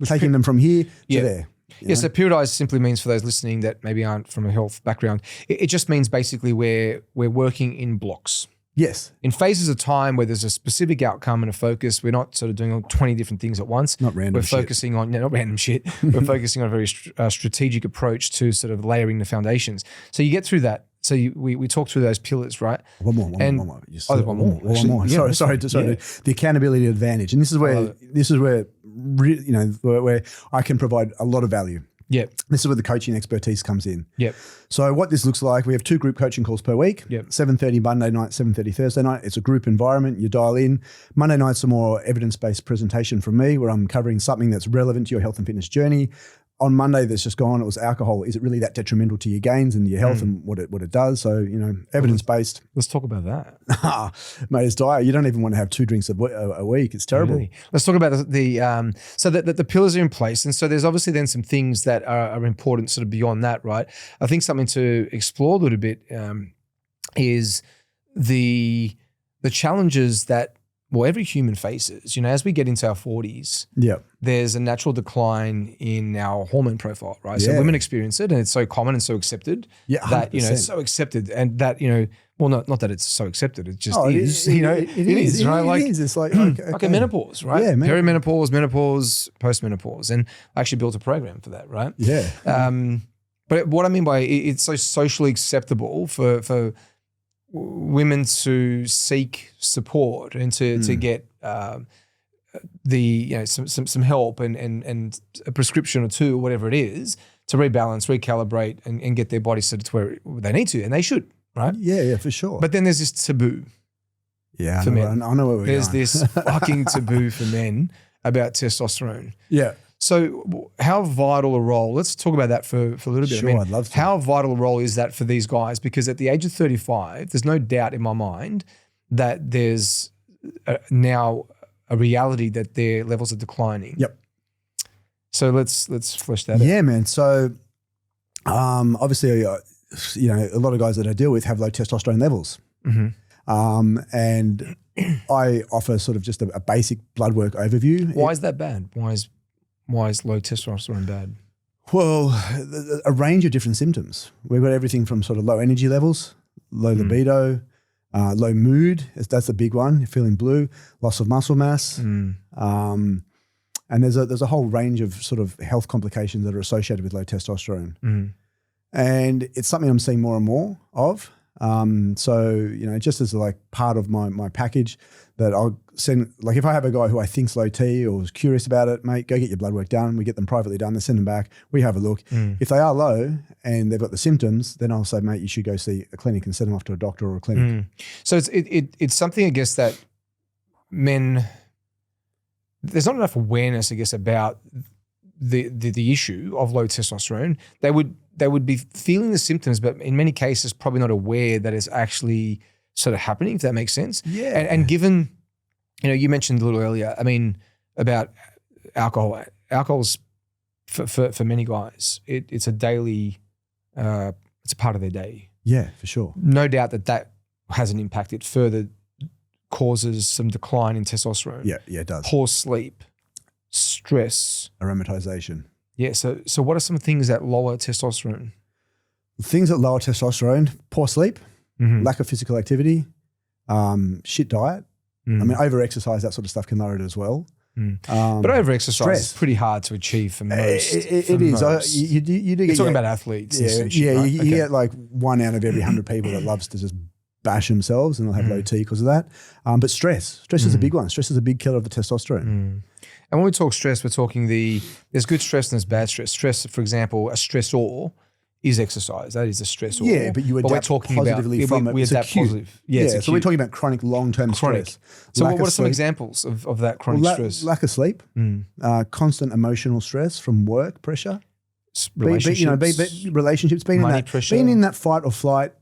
Taking them from here to there. So periodized simply means, for those listening that maybe aren't from a health background, it just means basically we're working in blocks. Yes. In phases of time where there's a specific outcome and a focus, we're not sort of doing 20 different things at once. Not random shit. We're focusing on, not random shit. We're focusing on a very strategic approach to sort of layering the foundations. So you get through that So we talked through those pillars, right? One more. There's one more. One more. Yeah, Sorry. The accountability advantage, and this is where where I can provide a lot of value. Yep. This is where the coaching expertise comes in. Yep. So what this looks like, we have 2 group coaching calls per week. Yep. 7:30 Monday night, 7:30 Thursday night. It's a group environment. You dial in. Monday night's a more evidence-based presentation from me where I'm covering something that's relevant to your health and fitness journey. On Monday that's just gone, it was alcohol. Is it really that detrimental to your gains and your health and what it does? So, evidence-based. Let's talk about that. Mate, it's dire. You don't even want to have 2 drinks a week. It's terrible. Really? Let's talk about so the pillars are in place. And so there's obviously then some things that are important sort of beyond that, right? I think something to explore a little bit is the challenges that every human faces. As we get into our 40s, there's a natural decline in our hormone profile, right? So women experience it, and it's so common and so accepted that it's so accepted, and that not that it's so accepted, it just is. It is, right? Like it's like a menopause, right? Yeah, perimenopause, menopause, postmenopause, and I actually built a program for that, right? Yeah. But what I mean by it's so socially acceptable for women to seek support and to get some help and a prescription or 2 or whatever it is to rebalance, recalibrate, and get their body set to where they need to, and they should, right? Yeah, for sure. But then there's this taboo. Yeah, for men. I know where we're There's going. this fucking taboo for men about testosterone. Yeah. So how vital a role, let's talk about that for a little bit. Sure, I'd love to. How vital a role is that for these guys? Because at the age of 35, there's no doubt in my mind that there's now a reality that their levels are declining. Yep. So let's flesh that out. Yeah, man. So obviously, a lot of guys that I deal with have low testosterone levels. Mm-hmm. And I offer sort of just a basic blood work overview. Why is that bad? Why is low testosterone bad? Well, a range of different symptoms. We've got everything from sort of low energy levels, low libido, low mood. That's a big one. You're feeling blue, loss of muscle mass. And there's a whole range of sort of health complications that are associated with low testosterone. And it's something I'm seeing more and more of. So, just as like part of my package that I'll send, like if I have a guy who I think's low T or is curious about it, mate, go get your blood work done. We get them privately done. They send them back. We have a look. If they are low and they've got the symptoms, then I'll say, mate, you should go see a clinic and send them off to a doctor or a clinic. So it's something, I guess, that men, there's not enough awareness, I guess, about the issue of low testosterone. They would be feeling the symptoms, but in many cases probably not aware that it's actually sort of happening, if that makes sense. Yeah. And given, you mentioned a little earlier, I mean, about alcohol. Alcohol's for many guys, it's a daily, it's a part of their day. Yeah, for sure. No doubt that has an impact. It further causes some decline in testosterone. Yeah, it does. Poor sleep, stress. Aromatization. Yeah, so what are some things that lower testosterone? Things that lower testosterone: poor sleep, lack of physical activity, shit diet. I mean, over-exercise, that sort of stuff can lower it as well. But over-exercise is pretty hard to achieve for most. It is. You do You're get talking about athletes. Yeah, right? you get like 1 out of every 100 people that loves to just bash themselves, and they'll have low T because of that. But stress is a big one. Stress is a big killer of the testosterone. And when we talk stress, we're talking there's good stress and there's bad stress. Stress, for example, a stressor is exercise. That is a stressor. Yeah, but you adapt positively from it. We adapt positive. Yeah, so we're talking about chronic long-term stress. So what are some examples of that chronic stress? Lack of sleep, constant emotional stress from work pressure, relationships, being in that fight or flight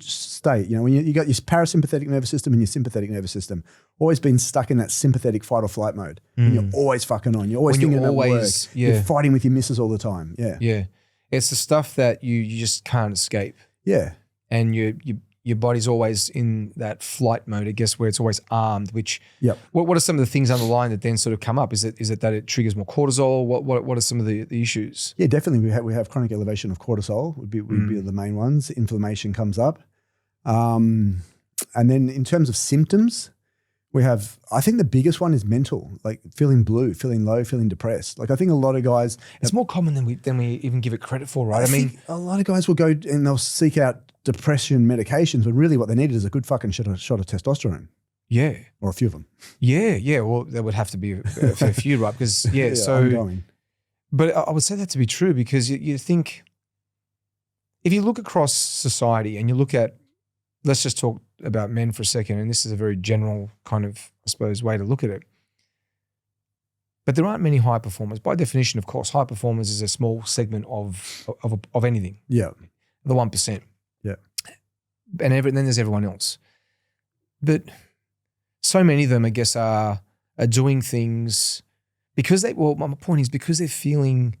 state. When you got your parasympathetic nervous system and your sympathetic nervous system, always been stuck in that sympathetic fight or flight mode. And you're always fucking on. You're always thinking about work. You're fighting with your missus all the time. Yeah. Yeah. It's the stuff that you just can't escape. Yeah. And your body's always in that flight mode, I guess, where it's always armed, which what are some of the things underlying that then sort of come up? Is it that it triggers more cortisol? What are some of the issues? Yeah, definitely. We have chronic elevation of cortisol would be the main ones. Inflammation comes up. And then in terms of symptoms, I think the biggest one is mental, like feeling blue, feeling low, feeling depressed. Like I think a lot of guys. It's more common than we even give it credit for, right? I mean, a lot of guys will go and they'll seek out depression medications, but really what they need is a good fucking shot of testosterone. Yeah. Or a few of them. Yeah. Well, there would have to be a fair few, right? Because, so. Ongoing. But I would say that to be true because you think, if you look across society and you look at, let's just talk about men for a second, and this is a very general kind of, I suppose, way to look at it. But there aren't many high performers. By definition, of course, high performers is a small segment of anything. Yeah. The 1%. Yeah. And then there's everyone else. But so many of them, I guess, are doing things because my point is because they're feeling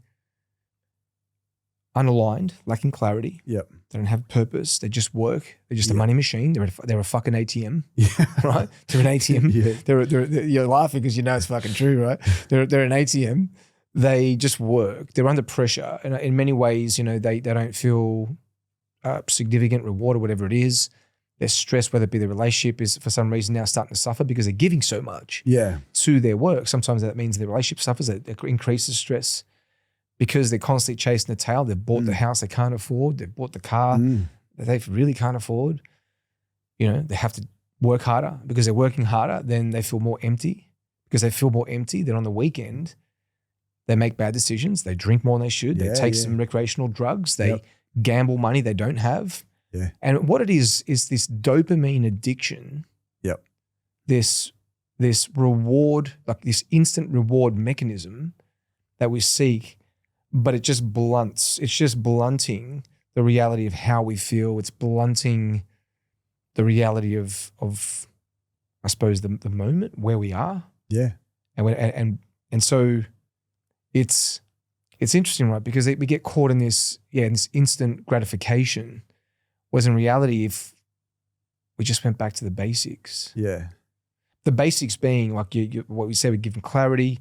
unaligned, lacking clarity. Yep. They don't have purpose. They just work. They're just a money machine. They're a fucking ATM, right? They're an ATM. Yeah. You're laughing because you know it's fucking true, right? They're an ATM. They just work. They're under pressure. And in many ways, they don't feel significant reward or whatever it is. They're stressed, whether it be the relationship is for some reason now starting to suffer because they're giving so much to their work. Sometimes that means the relationship suffers. It increases stress. Because they're constantly chasing the tail. They've bought the house they can't afford. They've bought the car that they really can't afford. They have to work harder. Because they're working harder, then they feel more empty. Because they feel more empty, then on the weekend, they make bad decisions. They drink more than they should. They take some recreational drugs. They gamble money they don't have. Yeah. And what it is this dopamine addiction. Yep. This reward, like this instant reward mechanism that we seek. But it's just blunting the reality of how we feel. It's blunting the reality of I suppose, the moment where we are. Yeah. And so it's interesting, right? Because we get caught in this instant gratification, whereas in reality, if we just went back to the basics. Yeah. The basics being like what we say, we give them clarity,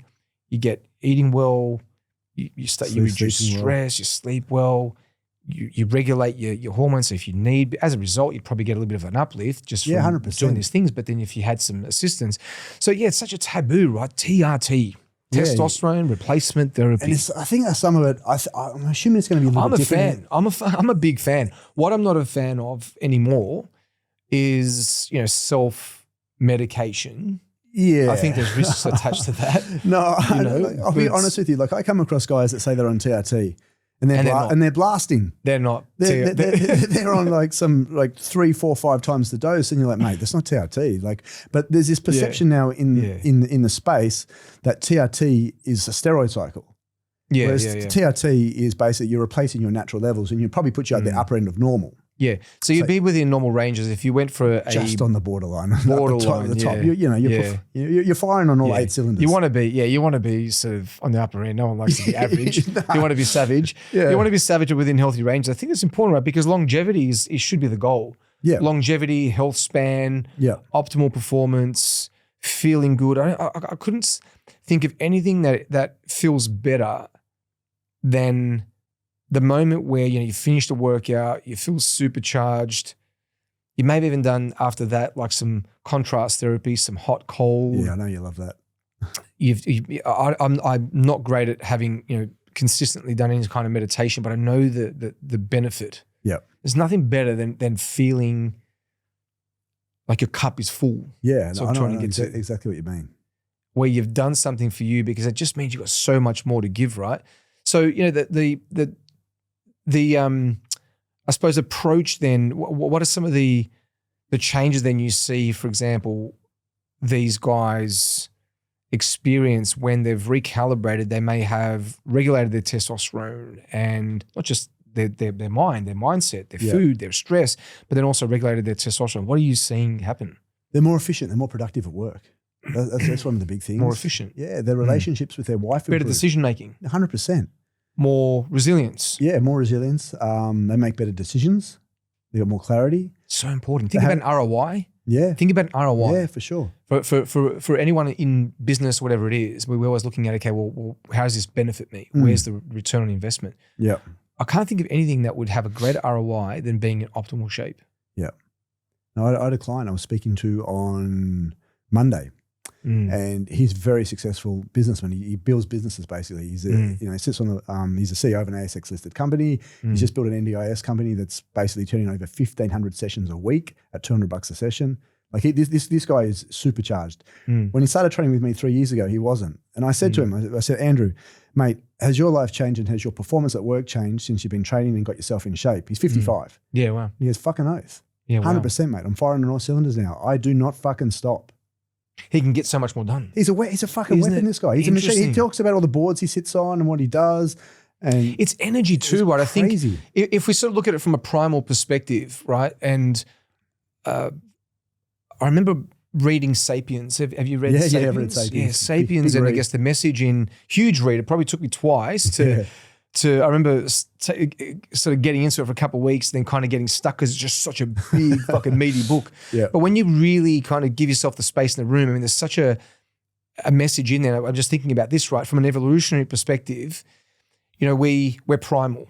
you get eating well, you reduce stress, you sleep well, you regulate your hormones. So if you need, as a result, you'd probably get a little bit of an uplift just from 100%. doing these things. But then if you had some assistance. So it's such a taboo, right? TRT, testosterone replacement therapy. And I think some of it, I'm assuming it's going to be a little bit different. I'm a big fan. What I'm not a fan of anymore is, self-medication. Yeah. I think there's risks attached to that. No, I'll be honest with you. Like I come across guys that say they're on TRT and they're blasting. They're not. They're on like 3, 4, 5 times the dose, and you're like, mate, that's not TRT. Like, but there's this perception now in the space that TRT is a steroid cycle. Yeah. Whereas TRT is basically you're replacing your natural levels, and you probably put you at the upper end of normal. Yeah, so you'd be within normal ranges if you went for just on the borderline. Borderline, the top. You're firing on all 8 cylinders. You want to be sort of on the upper end. No one likes to be average. You want to be savage. Yeah. You want to be savage within healthy ranges. I think it's important, right? Because longevity should be the goal. Yeah, longevity, health span, optimal performance, feeling good. I couldn't think of anything that feels better than the moment where you finish the workout, you feel supercharged. You may have even done after that like some contrast therapy, some hot cold. Yeah, I know you love that. I'm not great at having consistently done any kind of meditation, but I know the benefit. Yeah, there's nothing better than feeling like your cup is full. Yeah, so I'm trying to get to exactly what you mean. Where you've done something for you because it just means you've got so much more to give, right? So the I suppose approach then, what are some of the changes then you see, for example, these guys experience when they've recalibrated, they may have regulated their testosterone and not just their mind, their mindset, their food, their stress, but then also regulated their testosterone. What are you seeing happen? They're more efficient, they're more productive at work. That's one of the big things. More efficient. Yeah, their relationships with their wife. Better decision-making. 100%. More resilience. Yeah, more resilience. They make better decisions. They got more clarity. So important. Think about an ROI. Yeah. Think about an ROI. Yeah, for sure. For anyone in business, whatever it is, we're always looking at, okay, well, how does this benefit me? Where's the return on investment? Yeah. I can't think of anything that would have a greater ROI than being in optimal shape. Yeah. No, I had a client I was speaking to on Monday. And he's a very successful businessman. He builds businesses basically. He's he sits on the he's a CEO of an ASX listed company. He's just built an NDIS company that's basically turning over 1,500 sessions a week at $200 a session. Like this guy is supercharged. When he started training with me 3 years ago, he wasn't. And I said to him, I said, Andrew, mate, has your life changed and has your performance at work changed since you've been training and got yourself in shape? He's 55. Yeah, wow. He goes, fucking oath. Yeah, 100%, mate. I'm firing on all cylinders now. I do not fucking stop. He can get so much more done. He's a fucking weapon, this guy. He's a machine. He talks about all the boards he sits on and what he does. And it's energy too, right? Crazy. I think if we sort of look at it from a primal perspective, right? And I remember reading Sapiens. Have you read Sapiens? Yeah, I've read Sapiens. Yeah, Sapiens. Big and read. I guess the message in, huge read. It probably took me twice to I remember sort of getting into it for a couple of weeks, then kind of getting stuck because it's just such a big fucking meaty book. Yeah. But when you really kind of give yourself the space in the room, I mean, there's such a message in there. I'm just thinking about this, right? From an evolutionary perspective, you know, we're primal.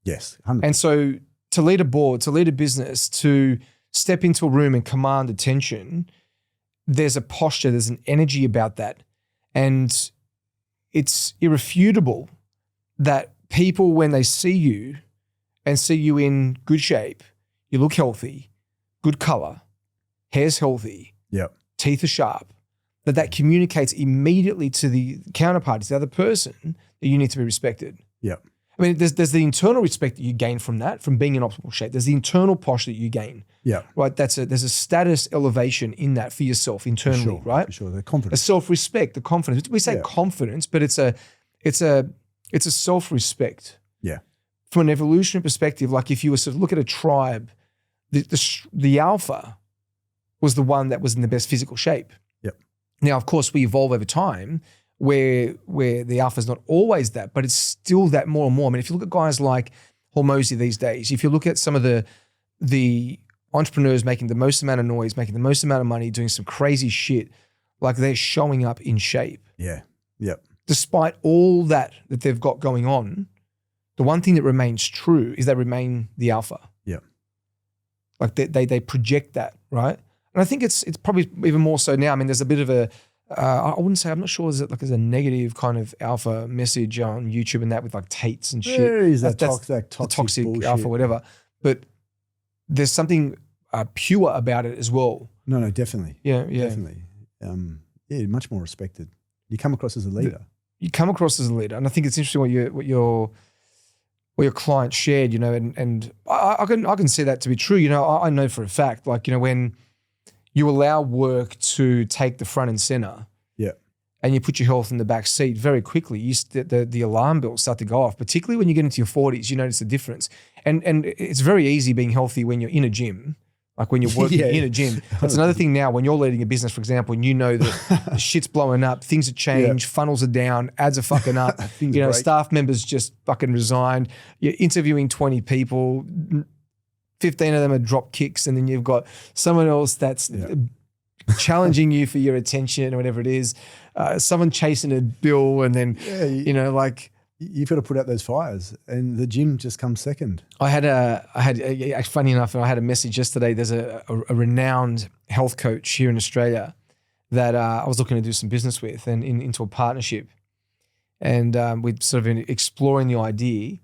Yes. 100%. And so to lead a board, to lead a business, to step into a room and command attention, there's a posture, there's an energy about that. And it's irrefutable that people, when they see you and see you in good shape, you look healthy, good color, hair's healthy, teeth are sharp, that communicates immediately to the counterparty, to the other person, that you need to be respected. Yeah. I mean, there's the internal respect that you gain from that, from being in optimal shape. There's the internal posture that you gain. Yeah. Right. There's a status elevation in that for yourself internally, right? For sure. The confidence. A self-respect, the confidence. We say confidence, but it's a self-respect. Yeah. From an evolutionary perspective, like if you were to look at a tribe, the alpha was the one that was in the best physical shape. Yep. Now, of course, we evolve over time where the alpha is not always that, but it's still that more and more. I mean, if you look at guys like Hormozy these days, if you look at some of the entrepreneurs making the most amount of noise, making the most amount of money, doing some crazy shit, like they're showing up in shape. Yeah. Yep. Despite all that they've got going on, the one thing that remains true is they remain the alpha. Yeah. Like they project that, right? And I think it's probably even more so now. I mean, there's a bit of a, I wouldn't say, I'm not sure, there's a negative kind of alpha message on YouTube and that with like Tates and shit. There is that toxic bullshit. alpha, whatever. But there's something pure about it as well. No, definitely. Yeah. Definitely. Much more respected. You come across as a leader. You come across as a leader. And I think it's interesting what your client shared, you know, and I can see that to be true. You know, I know for a fact, like, you know, when you allow work to take the front and center, and you put your health in the back seat, very quickly, the alarm bells start to go off. Particularly when you get into your 40s, you notice the difference. And it's very easy being healthy when you're in a gym. Like when you're working in a gym. That's another thing now when you're leading a business, for example, and you know that the shit's blowing up, things have changed, funnels are down, ads are fucking up, you know, staff members just fucking resigned. You're interviewing 20 people, 15 of them are drop kicks, and then you've got someone else that's challenging you for your attention or whatever it is, someone chasing a bill, and then, you know, like, you've got to put out those fires, and the gym just comes second. Funny enough, I had a message yesterday. There's a renowned health coach here in Australia that I was looking to do some business with and into a partnership. And we'd sort of been exploring the idea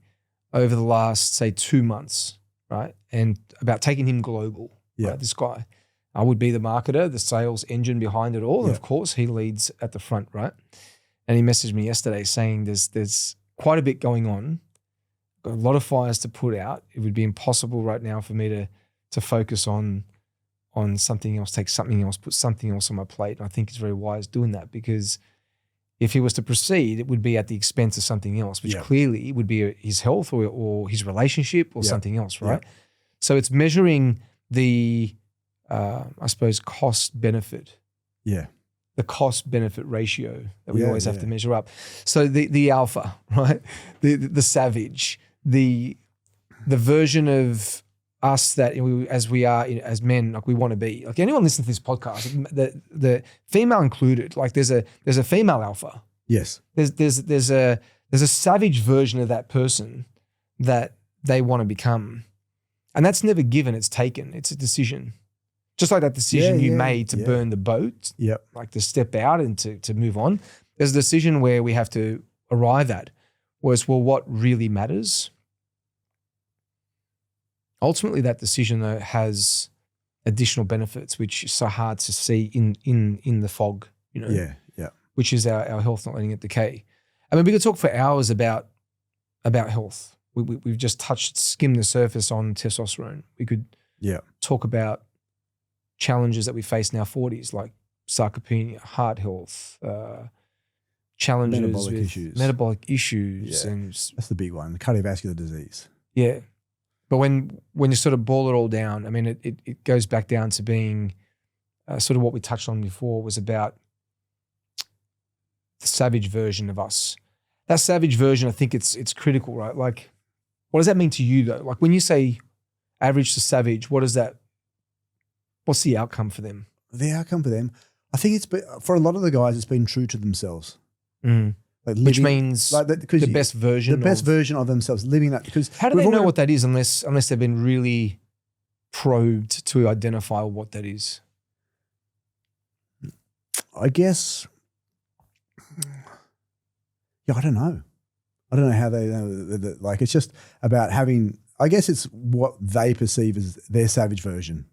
over the last, say, 2 months, right? And about taking him global, right? This guy. I would be the marketer, the sales engine behind it all. And of course, he leads at the front, right? And he messaged me yesterday saying there's quite a bit going on, got a lot of fires to put out. It would be impossible right now for me to focus on something else, take something else, put something else on my plate. And I think he's very wise doing that, because if he was to proceed, it would be at the expense of something else, which clearly would be his health or his relationship or something else, right? So it's measuring the, I suppose, cost benefit. Yeah. The cost benefit ratio that we always have to measure up. So the alpha, right? The savage, the version of us that as we are as men, like we want to be. Like anyone listening to this podcast, the female included, like there's a female alpha. Yes. There's a savage version of that person that they want to become. And that's never given, it's taken. It's a decision Just like that decision you made to yeah. burn the boat, Yep. like to step out and to move on. There's a decision where we have to arrive at was, well, what really matters? Ultimately, that decision though has additional benefits, which is so hard to see in the fog, you know. Yeah, yeah. Which is our health not letting it decay. I mean, we could talk for hours about health. We've just skimmed the surface on testosterone. We could talk about challenges that we face in our 40s, like sarcopenia, heart health, challenges with metabolic issues. Yeah. And That's the big one, the cardiovascular disease. Yeah. But when you sort of boil it all down, I mean, it goes back down to being sort of what we touched on before was about the savage version of us. That savage version, I think it's critical, right? Like, what does that mean to you though? Like when you say average to savage, what's the outcome for them? The outcome for them, I think it's been, for a lot of the guys, it's been true to themselves. Mm. Like which means like the best version of themselves, living that. Because how do they know what that is unless they've been really probed to identify what that is? I guess, I don't know. I don't know how they know. Like it's just about having, I guess it's what they perceive as their savage version.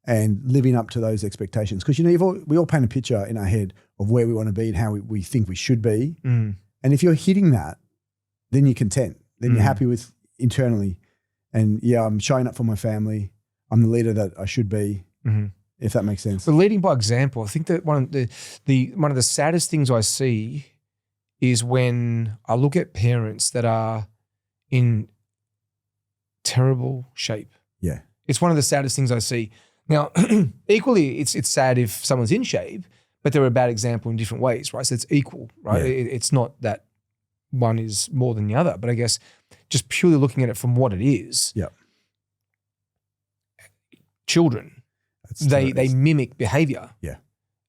And living up to those expectations. Because, you know, we all paint a picture in our head of where we want to be and how we think we should be. And if you're hitting that, then you're content. Then you're happy with internally. And yeah, I'm showing up for my family. I'm the leader that I should be, if that makes sense. But leading by example, I think that one of the saddest things I see is when I look at parents that are in terrible shape. Yeah. It's one of the saddest things I see. Now, equally, it's sad if someone's in shape, but they're a bad example in different ways, right? So it's equal, right? Yeah. It's not that one is more than the other, but I guess just purely looking at it from what it is. Yeah. Children, they mimic behavior. Yeah.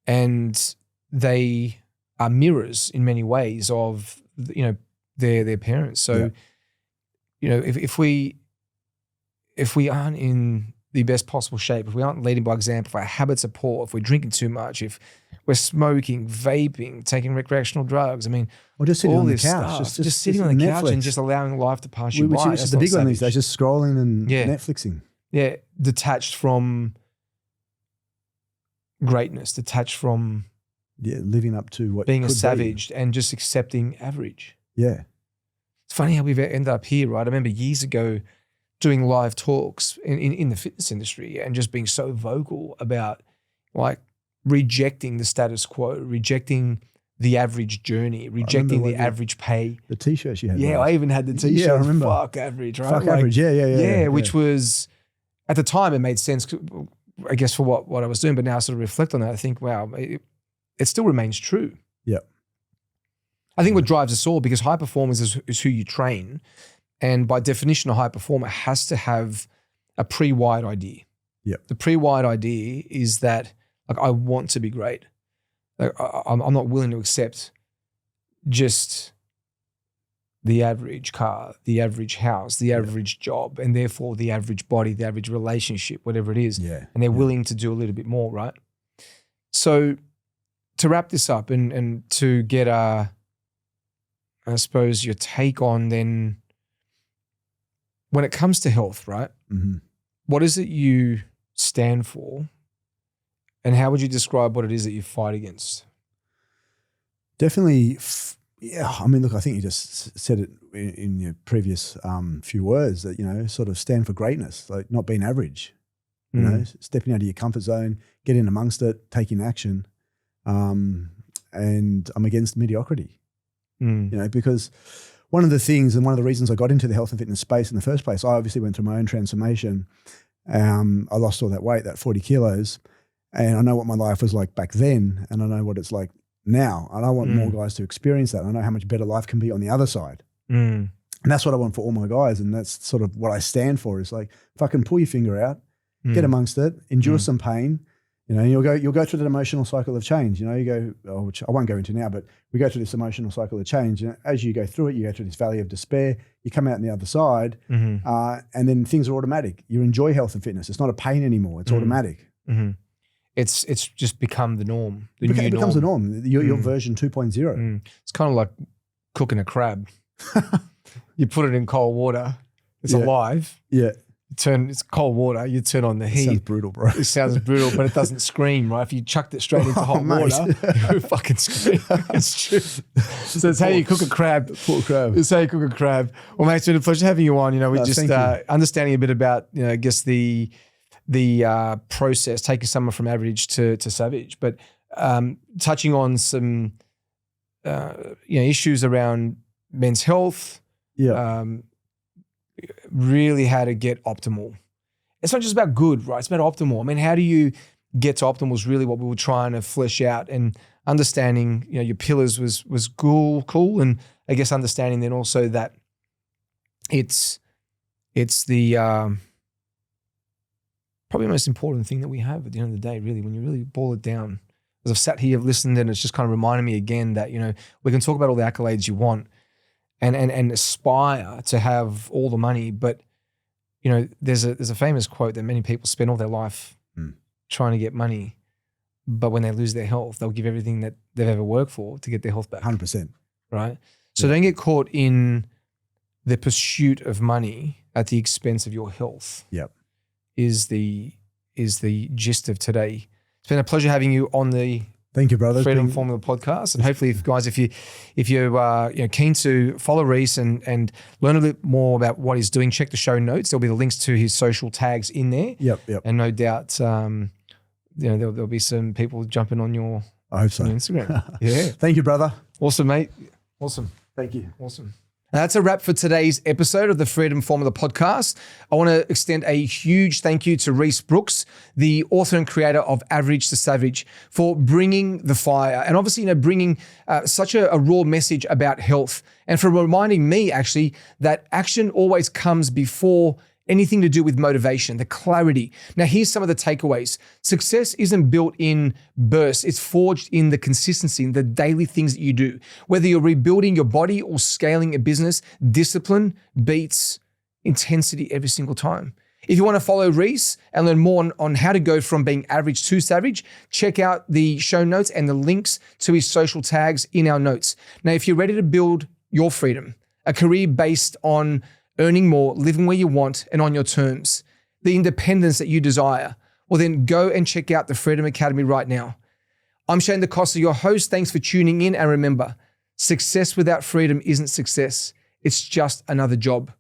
And they are mirrors in many ways of, you know, their parents. So, you know, if we aren't in the best possible shape, if we aren't leading by example, if our habits are poor, if we're drinking too much, if we're smoking, vaping, taking recreational drugs, I mean, or just sitting all on the this couch, stuff, just sitting on the couch and just allowing life to pass you by. Which is the big one these days, just scrolling and Netflixing. Yeah, detached from greatness, detached from living up to what being a savage and just accepting average. Yeah. It's funny how we've ended up here, right? I remember years ago doing live talks in the fitness industry and just being so vocal about like rejecting the status quo, rejecting the average journey, rejecting the average pay. The T-shirts you had. Yeah, I even had the T-shirt. Yeah, I remember. Fuck average, right? Fuck average, yeah. Which was, at the time it made sense, I guess, for what I was doing, but now I sort of reflect on that, I think, wow, it still remains true. Yeah. I think what drives us all, because high performers is who you train. And by definition, a high performer has to have a pre-wired idea. Yeah. The pre-wired idea is that, like, I want to be great. Like, I'm not willing to accept just the average car, the average house, the average job, and therefore the average body, the average relationship, whatever it is. Yeah. And they're willing to do a little bit more, right? So to wrap this up and to get I suppose your take on then, when it comes to health, right? Mm-hmm. What is it you stand for, and how would you describe what it is that you fight against? Definitely, I mean, look, I think you just said it in your previous few words that, you know, sort of stand for greatness, like not being average, you know, stepping out of your comfort zone, getting amongst it, taking action. And I'm against mediocrity, you know, because one of the things and one of the reasons I got into the health and fitness space in the first place, I obviously went through my own transformation. I lost all that weight, that 40 kilos, and I know what my life was like back then, and I know what it's like now. And I want more guys to experience that. I know how much better life can be on the other side. And that's what I want for all my guys. And that's sort of what I stand for, is like, fucking pull your finger out, get amongst it, endure some pain, You know, you'll go through that emotional cycle of change. You know, you go, which I won't go into now, but we go through this emotional cycle of change. And as you go through it, you go through this valley of despair. You come out on the other side, and then things are automatic. You enjoy health and fitness. It's not a pain anymore. It's automatic. It's just become the norm. It becomes the norm. Your version 2.0. It's kind of like cooking a crab. You put it in cold water. It's alive. Yeah. It's cold water, you turn on the heat. Sounds brutal, bro. It sounds brutal, but it doesn't scream, right? If you chucked it straight into hot water, it would fucking scream. It's true. So it's how you cook a crab. Poor crab. It's how you cook a crab. Well, mate, it's been a pleasure having you on. You know, we just understanding a bit about, you know, I guess the process, taking someone from average to savage, but touching on some issues around men's health. Yeah. Really how to get optimal. It's not just about good, right? It's about optimal. I mean, how do you get to optimal is really what we were trying to flesh out, and understanding, you know, your pillars was cool. And I guess understanding then also that it's the probably the most important thing that we have at the end of the day, really, when you really boil it down. As I've sat here, I've listened, and it's just kind of reminding me again that, you know, we can talk about all the accolades you want, and aspire to have all the money, but you know, there's a famous quote that many people spend all their life trying to get money, but when they lose their health, they'll give everything that they've ever worked for to get their health back. 100%. Right? So don't get caught in the pursuit of money at the expense of your health. Yep. Is the gist of today. It's been a pleasure having you on the Thank you, brother. Freedom Formula podcast, and hopefully, if you're keen to follow Rhys and learn a bit more about what he's doing, check the show notes. There'll be the links to his social tags in there. Yep. And no doubt, there'll be some people jumping on your I hope so. Instagram. Yeah. Thank you, brother. Awesome, mate. Awesome. Thank you. Awesome. Now, that's a wrap for today's episode of the Freedom Formula podcast. I want to extend a huge thank you to Rhys Brooks, the author and creator of Average to Savage, for bringing the fire, and obviously, you know, bringing such a raw message about health, and for reminding me actually that action always comes before anything to do with motivation, the clarity. Now, here's some of the takeaways. Success isn't built in bursts. It's forged in the consistency, in the daily things that you do. Whether you're rebuilding your body or scaling a business, discipline beats intensity every single time. If you want to follow Rhys and learn more on how to go from being average to savage, check out the show notes and the links to his social tags in our notes. Now, if you're ready to build your freedom, a career based on earning more, living where you want and on your terms, the independence that you desire, well then go and check out the Freedom Academy right now. I'm Shane DaCosta, your host. Thanks for tuning in, and remember, success without freedom isn't success. It's just another job.